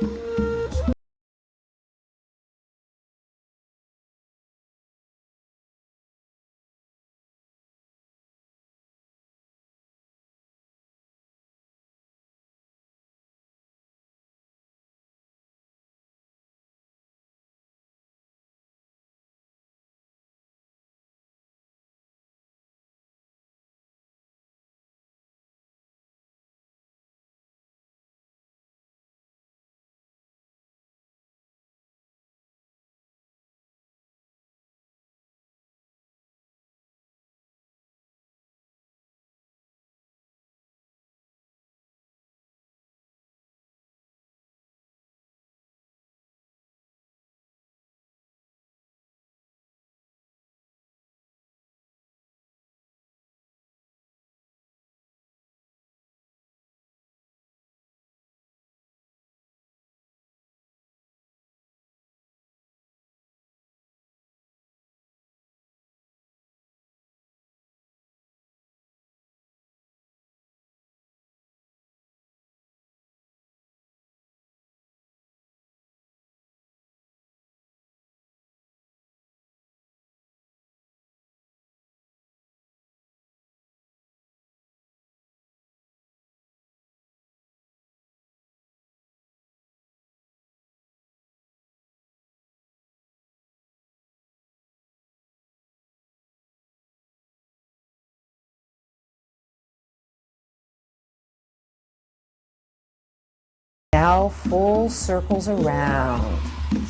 Now full circles around,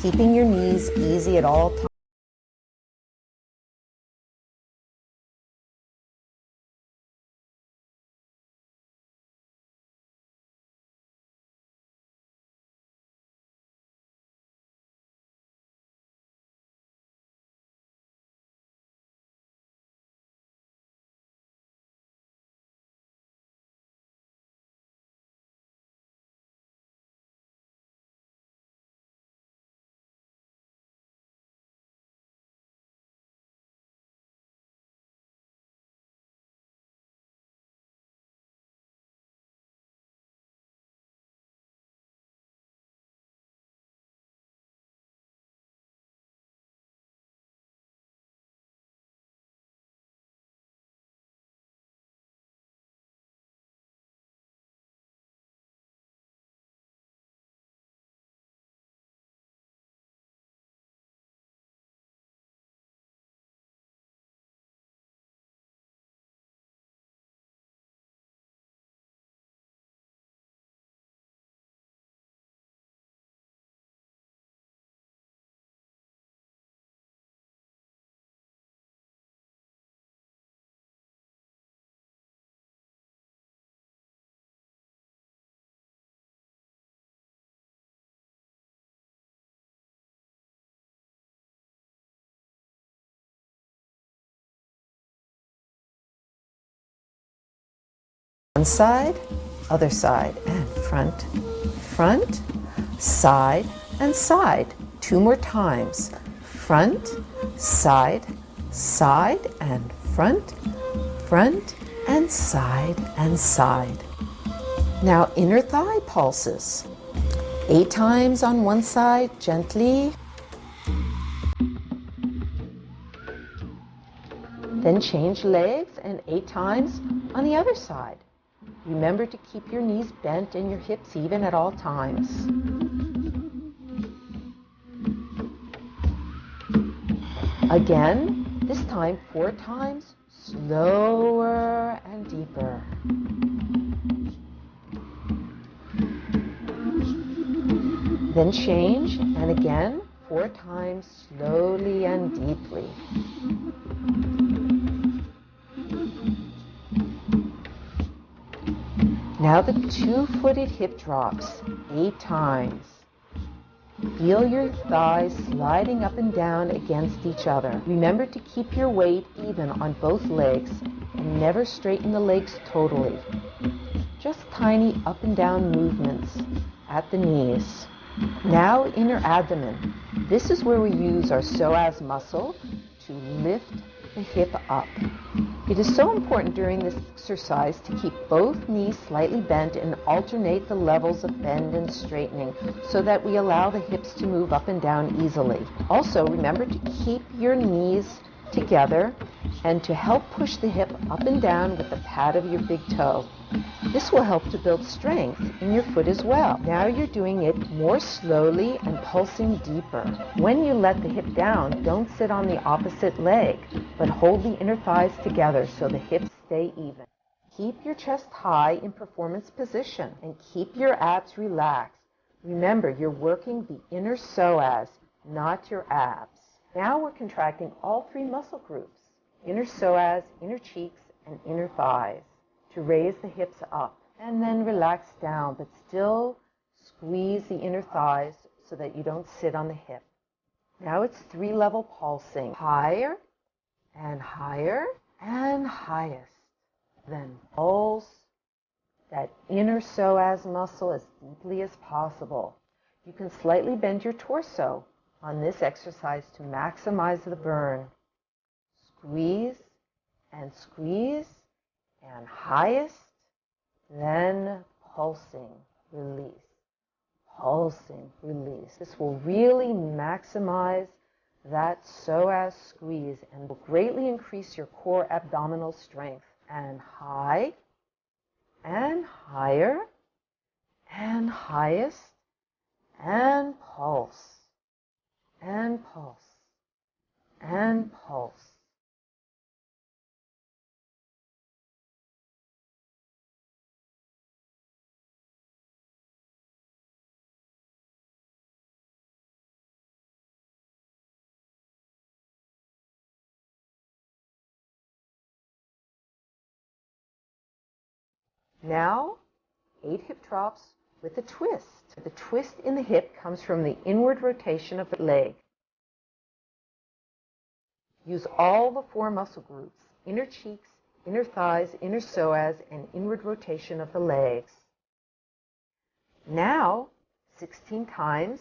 keeping your knees easy at all times. One side, other side, and front, front, side, and side. 2 more times. Front, side, side, and front, front, and side, and side. Now inner thigh pulses. 8 times on one side, gently. Then change legs and 8 times on the other side. Remember to keep your knees bent and your hips even at all times. Again, this time 4 times, slower and deeper. Then change, and again, 4 times, slowly and deeply. Now the 2-footed hip drops, 8 times. Feel your thighs sliding up and down against each other. Remember to keep your weight even on both legs and never straighten the legs totally. Just tiny up and down movements at the knees. Now inner abdomen. This is where we use our psoas muscle to lift the hip up. It is so important during this exercise to keep both knees slightly bent and alternate the levels of bend and straightening so that we allow the hips to move up and down easily. Also, remember to keep your knees together and to help push the hip up and down with the pad of your big toe. This will help to build strength in your foot as well. Now you're doing it more slowly and pulsing deeper. When you let the hip down, don't sit on the opposite leg, but hold the inner thighs together so the hips stay even. Keep your chest high in performance position and keep your abs relaxed. Remember, you're working the inner psoas, not your abs. Now we're contracting all three muscle groups, inner psoas, inner cheeks, and inner thighs, to raise the hips up. And then relax down, but still squeeze the inner thighs so that you don't sit on the hip. Now it's three-level pulsing. Higher and higher and highest. Then pulse that inner psoas muscle as deeply as possible. You can slightly bend your torso on this exercise to maximize the burn. Squeeze and squeeze and highest, then pulsing, release. Pulsing, release. This will really maximize that psoas squeeze and will greatly increase your core abdominal strength. And high, and higher, and highest, and pulse, and pulse, and pulse. Now, 8 hip drops with a twist. The twist in the hip comes from the inward rotation of the leg. Use all the 4 muscle groups, inner cheeks, inner thighs, inner psoas, and inward rotation of the legs. Now, 16 times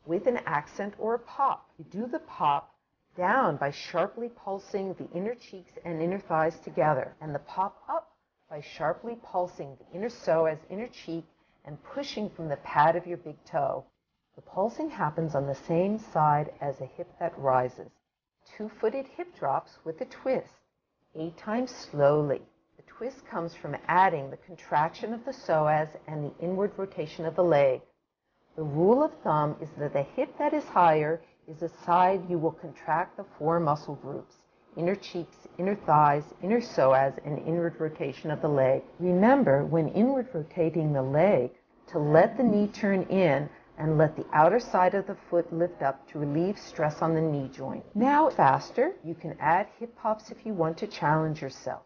with an accent or a pop. You do the pop down by sharply pulsing the inner cheeks and inner thighs together, and the pop up by sharply pulsing the inner psoas, inner cheek, and pushing from the pad of your big toe. The pulsing happens on the same side as a hip that rises. 2-footed hip drops with a twist, 8 times slowly. The twist comes from adding the contraction of the psoas and the inward rotation of the leg. The rule of thumb is that the hip that is higher is the side you will contract the 4 muscle groups, inner cheeks, inner thighs, inner psoas, and inward rotation of the leg. Remember, when inward rotating the leg, to let the knee turn in and let the outer side of the foot lift up to relieve stress on the knee joint. Now, faster, you can add hip pops if you want to challenge yourself.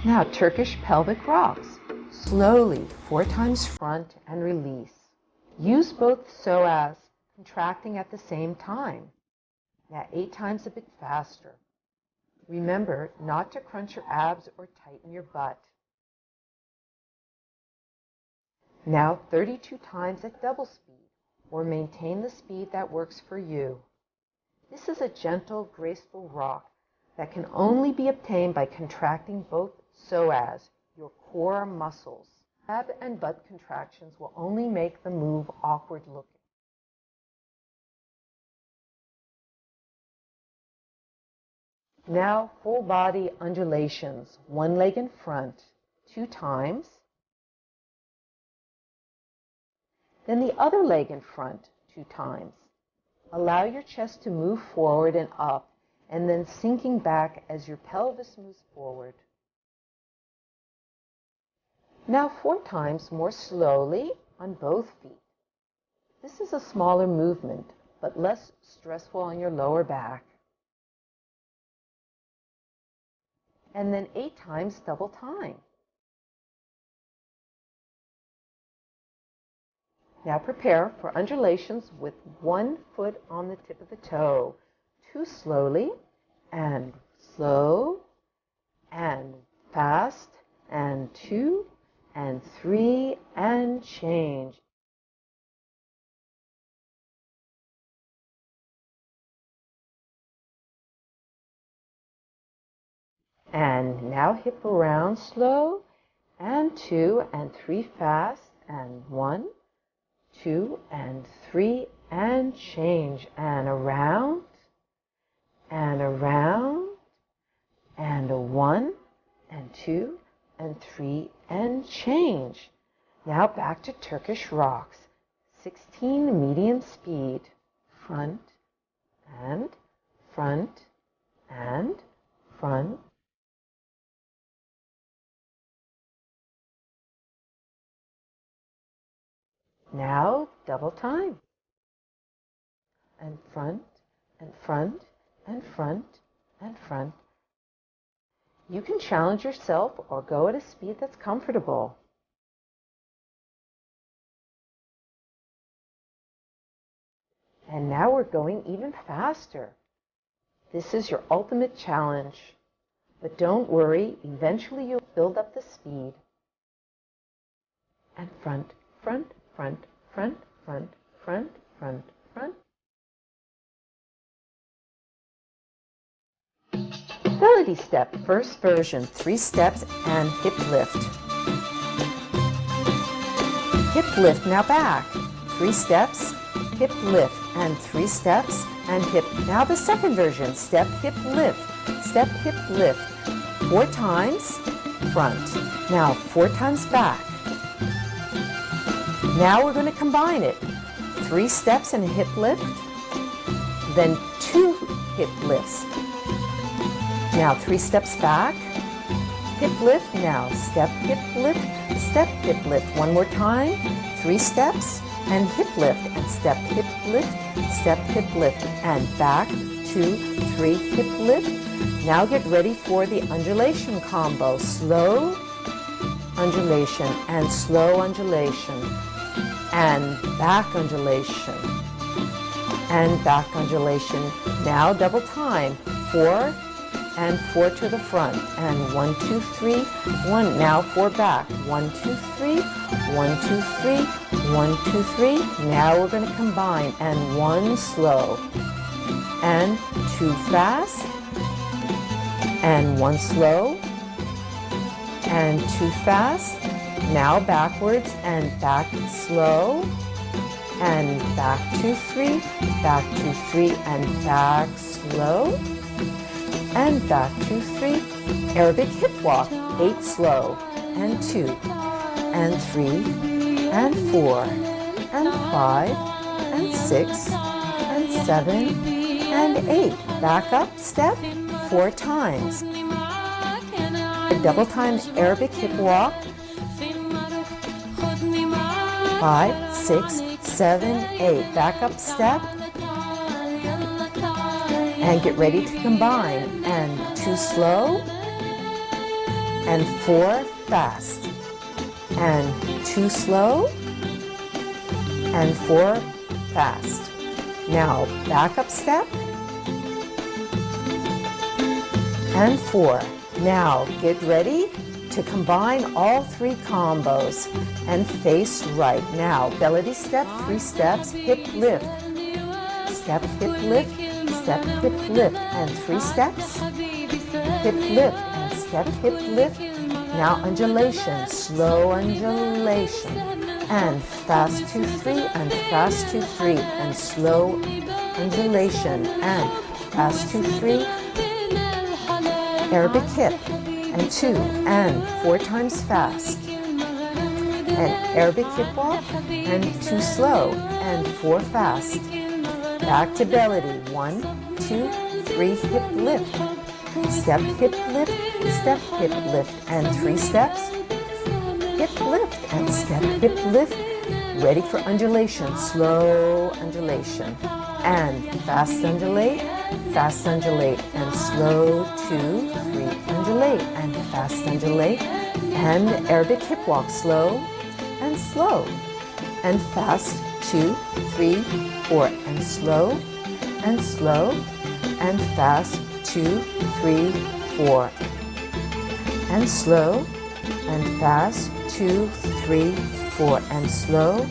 Now, Turkish pelvic rocks. Slowly, 4 times front and release. Use both psoas, contracting at the same time. Now 8 times a bit faster. Remember not to crunch your abs or tighten your butt. Now 32 times at double speed, or maintain the speed that works for you. This is a gentle, graceful rock that can only be obtained by contracting both psoas, your core muscles. Ab and butt contractions will only make the move awkward looking. Now full body undulations, 1 leg in front, 2 times. Then the other leg in front, 2 times. Allow your chest to move forward and up, and then sinking back as your pelvis moves forward. Now 4 times more slowly on both feet. This is a smaller movement, but less stressful on your lower back. and then 8 times double time. Now prepare for undulations with 1 foot on the tip of the toe. 2 slowly, and slow, and fast, and 2, and 3, and change. And now hip around slow, and 2, and 3 fast, and 1, 2, and 3, and change, and around, and around, and a 1, and 2, and 3, and change. Now back to Turkish rocks. 16 medium speed. Front, and front, and front. Now double time. And front, and front, and front, and front. You can challenge yourself or go at a speed that's comfortable. And now we're going even faster. This is your ultimate challenge. But don't worry, eventually you'll build up the speed. And front, front, front, front, front, front, front, front. Balletic step, first version, 3 steps and hip lift. Hip lift, now back. 3 steps, hip lift, and 3 steps and hip. Now the second version, step, hip lift, step, hip lift. 4 times front. Now 4 times back. Now we're going to combine it. 3 steps and a hip lift, then 2 hip lifts. Now 3 steps back, hip lift, now step, hip lift, step, hip lift. 1 more time, 3 steps and hip lift, and step, hip lift, step, hip lift, and back, 2, 3, hip lift. Now get ready for the undulation combo. Slow undulation and slow undulation, and back undulation, and back undulation. Now double time, 4, and 4 to the front, and 1, 2, 3, 1. Now 4 back, 1, 2, 3, 1, 2, 3, 1, 2, 3. Now we're going to combine, and 1 slow, and 2 fast, and 1 slow, and 2 fast. Now backwards, and back slow, and back 2, 3, back 2, 3, and back slow, and back 2, 3, Arabic hip walk, 8 slow, and 2, and 3, and 4, and 5, and 6, and 7, and 8. Back up, step, 4 times. A double time Arabic hip walk, 5, 6, 7, 8. Back up, step, and get ready to combine, and 2 slow, and 4 fast, and 2 slow, and 4 fast. Now back up step, and 4. Now get ready to combine all 3 combos and face right. Now balletic step, 3 steps, hip lift, step, hip lift, step, hip lift, and 3 steps, hip lift, and step, hip lift. Now undulation, slow undulation, and fast 2, 3, and fast 2, 3, and slow undulation, and fast 2, 3, Arabic hip, and 2, and 4 times fast, and Arabic hip walk, and 2 slow, and 4 fast. Back to balletic, 1, 2, 3, hip lift, step, hip lift, step, hip lift, and 3 steps, hip lift, and step, hip lift. ready for undulation, slow undulation, and fast undulate, and slow, 2, 3, undulate, and fast undulate, and Arabic hip walk, slow, and fast, 2, 3, 4, and slow, and fast, 2, 3, 4, and slow, and fast, 2, 3, 4, and slow,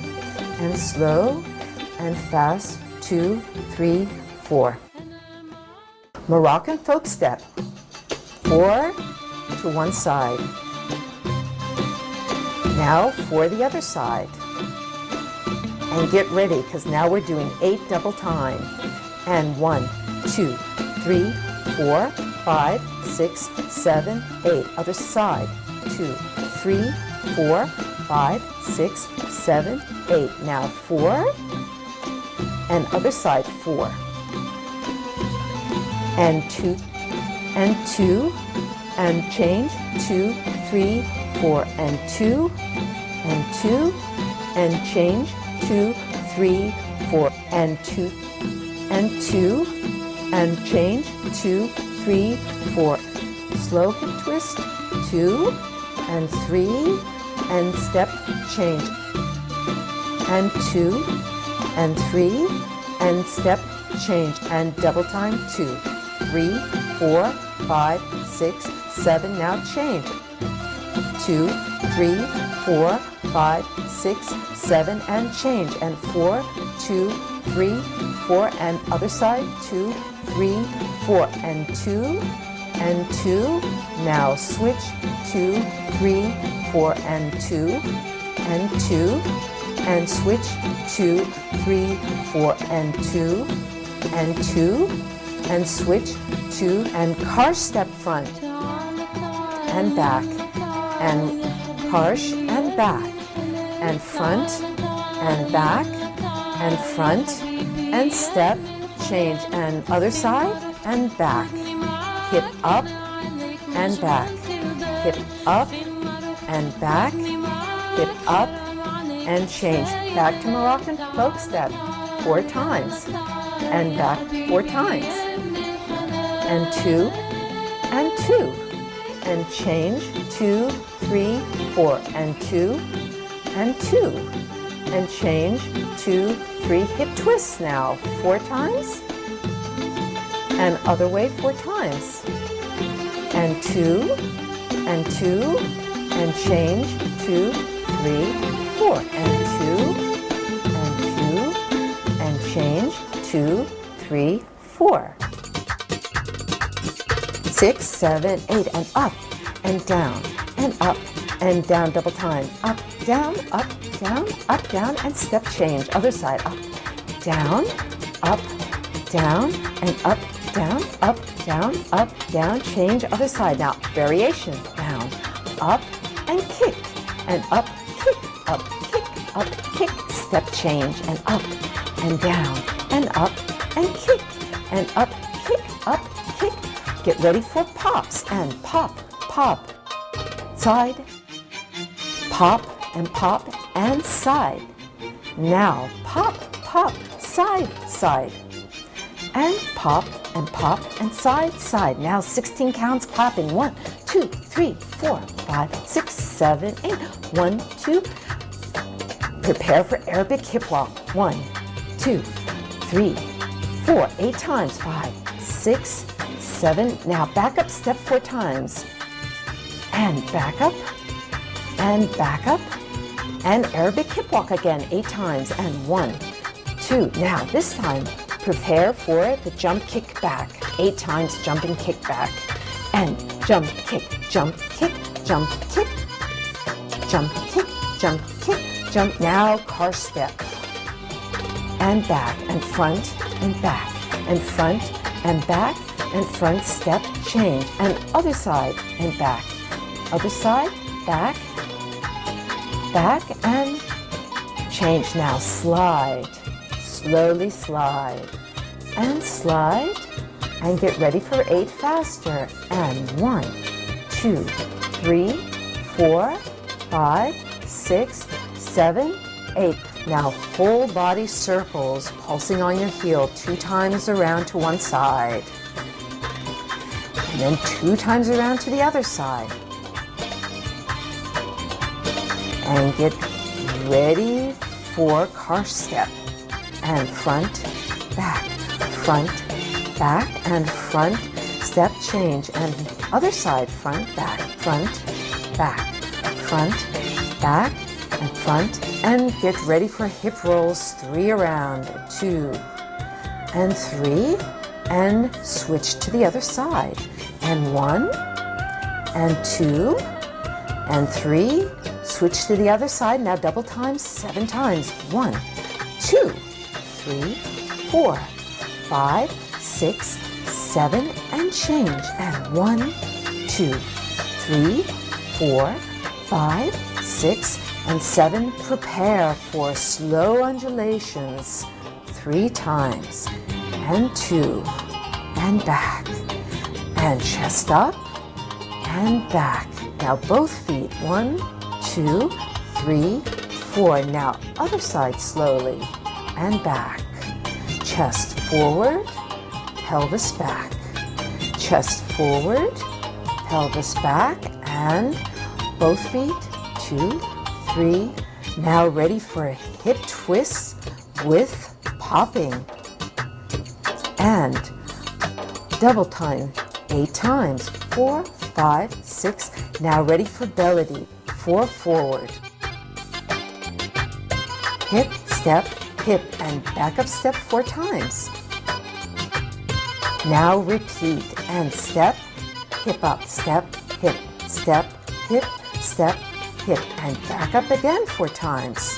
and fast, 2, 3, 4. Moroccan folk step, 4 to one side. Now for the other side. And get ready, because now we're doing 8 double time. And 1, 2, 3, 4, 5, 6, 7, 8. Other side. 2, 3, 4, 5, 6, 7, 8. Now 4. And other side, 4. And 2, and change, 2, 3, 4, and 2, and change, 2, 3, 4, and 2, and change, 2, 3, 4. Slow hip twist, 2, and 3, and step change, and 2, and 3, and step change, and double time, 2, 3, 4, 5, 6, 7. Now change, 2, 3, 4, 5, 6, 7, and change, and 4, 2, 3, 4, and other side, 2, 3, 4, and 2, and 2. Now switch, 2, 3, 4, and 2, and 2, and switch, 2, 3, 4, and 2, and 2, and switch, 2, and harsh step front, and back, and harsh, and back, and front, and back, and front, and step, change, and other side, and back, hip up, and back, hip up, and back, hip up, and change. Back to Moroccan folk step, 4 times, and back 4 times, and 2, and 2, and change, 2, 3, 4, and 2, and 2, and change, 2, 3, hip twists now, 4 times, and other way 4 times, and 2, and 2, and change, 2, 3, 4, and 2, and change, 2, 3, 4. 6, 7, 8, and up, and down, and up, and down, double time, up, down, and step change, other side, up, down, and up, down, change, other side. Now, variation, down, up, and kick, and up, kick, step change, and up, and down, and up, and kick, and up, kick, Get ready for pops, and pop, side, pop, and side. Now, pop, side, and pop, and side. Now 16 counts clapping. 1, 2, 3, 4, 5, 6, 7, 8. 1, 2. Prepare for Arabic hip walk. 1, 2, 3, 4, 8 times. 5, 6, 7. Now back up, step 4 times. And back up, and Arabic hip walk again 8 times. And 1, 2. Now this time, prepare for the jump, kick, back. 8 times jump and kick back. And jump, kick, jump, kick, jump, kick, jump, kick, jump, kick, jump. Now car step. And back, and front, and back, and front, and back, and front step change. And other side, and back. Other side, back, and change. Now slide. Slowly slide, and get ready for 8 faster. And 1, 2, 3, 4, 5, 6, 7, 8. Now full body circles, pulsing on your heel 2 times around to one side. And then 2 times around to the other side. And get ready for car step. And front, back, and front, step change. And other side, front, back, and front. And get ready for hip rolls, 3 around, 2, and 3, and switch to the other side. And 1, and 2, and 3, switch to the other side. Now double time, 7 times. 1, 2, 3, 4, 5, 6, 7, and change. And 1, 2, 3, 4, 5, 6, and 7. Prepare for slow undulations 3 times. And 2, and back, and chest up, and back. Now both feet, 1, 2, 3, 4. Now other side slowly, and back. Chest forward, pelvis back. Chest forward, pelvis back, and both feet, 2, 3. Now ready for a hip twist with popping. And double time, 8 times. 4, 5, 6. Now ready for balletic. 4 forward. Hip, step, hip, and back up step 4 times. Now repeat and step, hip up, step, hip, step, hip, step, hip, and back up again 4 times.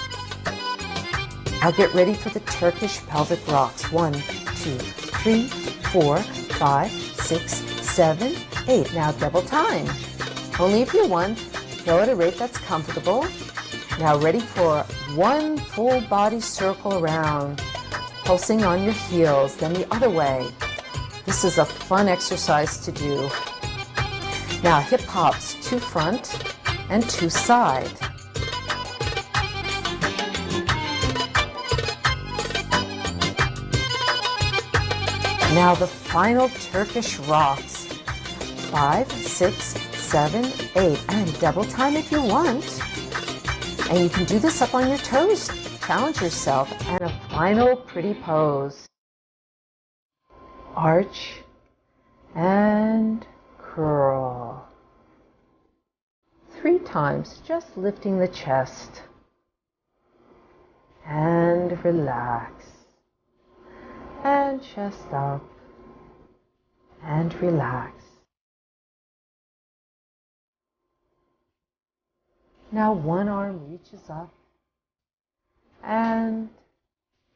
Now get ready for the Turkish pelvic rocks. 1, 2, 3, 4, 5, 6, 7, 8. Now double time. Only if you want. Go at a rate that's comfortable. Now ready for 1 full body circle around, pulsing on your heels, then the other way. This is a fun exercise to do. Now hip hops, 2 front and 2 side. Now the final Turkish rocks, 5, 6, 7, 8, and double time if you want. And you can do this up on your toes. Challenge yourself. And a final pretty pose. Arch and curl. 3 times, just lifting the chest. And relax. And chest up. And relax. Now one arm reaches up and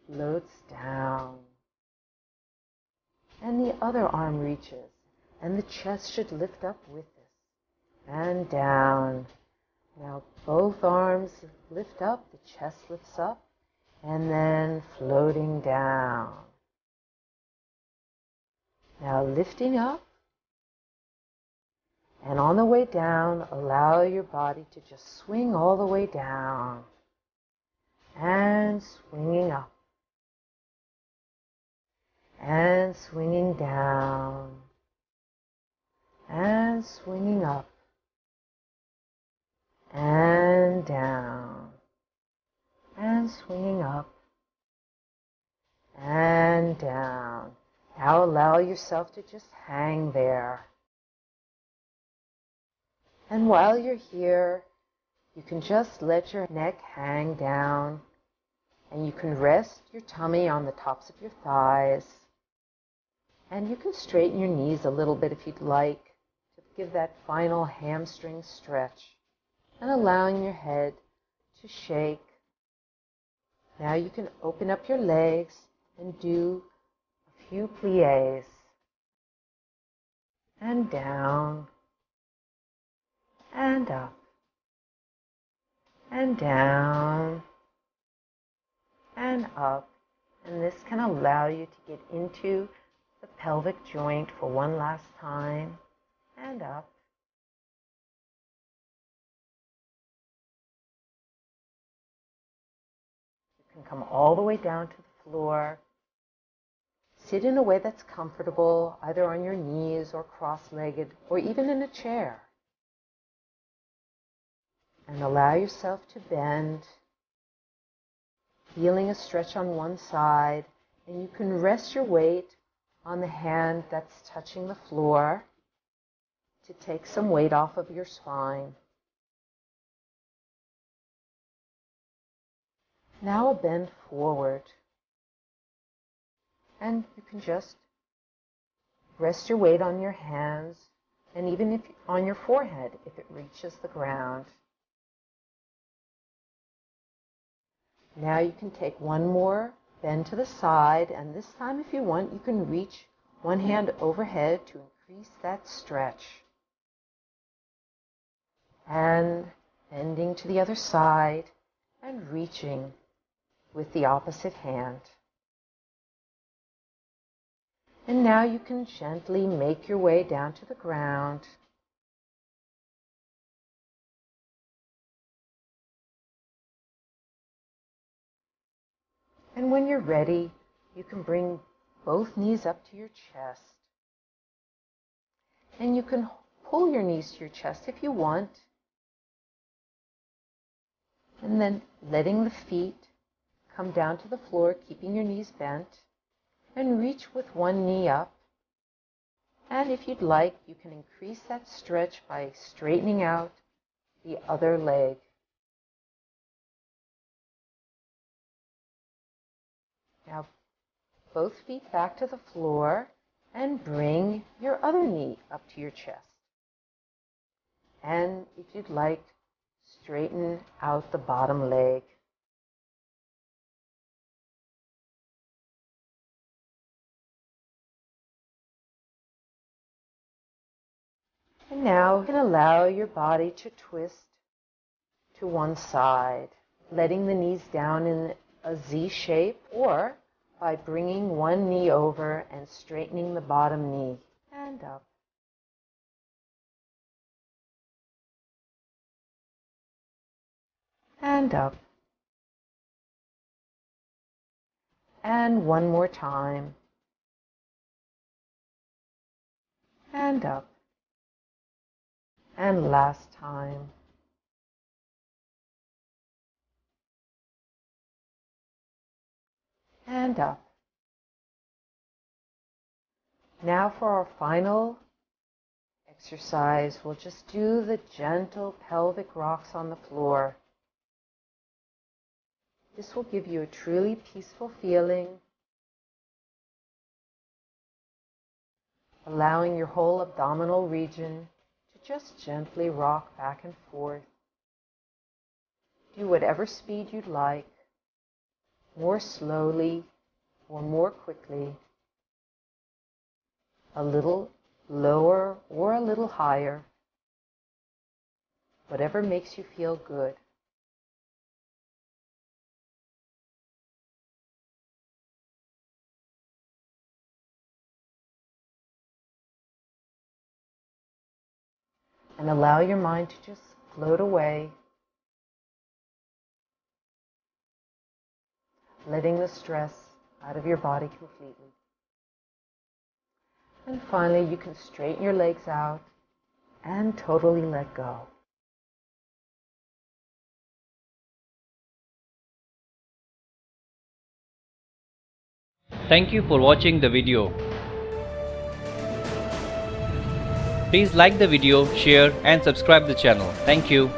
floats down. And the other arm reaches, and the chest should lift up with this. And down. Now both arms lift up, the chest lifts up, and then floating down. Now lifting up. And on the way down, allow your body to just swing all the way down. And swinging up. And swinging down. And swinging up. And down. And swinging up. And down. Now allow yourself to just hang there. And while you're here, you can just let your neck hang down, and you can rest your tummy on the tops of your thighs, and you can straighten your knees a little bit if you'd like to give that final hamstring stretch, and allowing your head to shake. Now you can open up your legs and do a few pliés, and down, and up, and down, and up. And this can allow you to get into the pelvic joint for one last time, and up. You and come all the way down to the floor. Sit in a way that's comfortable, either on your knees or cross-legged, or even in a chair. And allow yourself to bend, feeling a stretch on one side, and you can rest your weight on the hand that's touching the floor to take some weight off of your spine. Now a bend forward, and you can just rest your weight on your hands, and even on your forehead if it reaches the ground. Now you can take one more bend to the side, and this time, if you want, you can reach one hand overhead to increase that stretch. And bending to the other side and reaching with the opposite hand. And now you can gently make your way down to the ground. And when you're ready, you can bring both knees up to your chest. And you can pull your knees to your chest if you want. And then letting the feet come down to the floor, keeping your knees bent. And reach with one knee up. And if you'd like, you can increase that stretch by straightening out the other leg. Now, both feet back to the floor and bring your other knee up to your chest. And if you'd like, straighten out the bottom leg. And now you can allow your body to twist to one side, letting the knees down in a Z shape, or by bringing one knee over and straightening the bottom knee and up. And up. And one more time. And up. And last time. And up. Now for our final exercise, we'll just do the gentle pelvic rocks on the floor. This will give you a truly peaceful feeling, allowing your whole abdominal region to just gently rock back and forth. Do whatever speed you'd like, more slowly or more quickly, a little lower or a little higher, whatever makes you feel good. And allow your mind to just float away, letting the stress out of your body completely. And finally, you can straighten your legs out and totally let go. Thank you for watching the video. Please like the video, share and subscribe the channel. Thank you.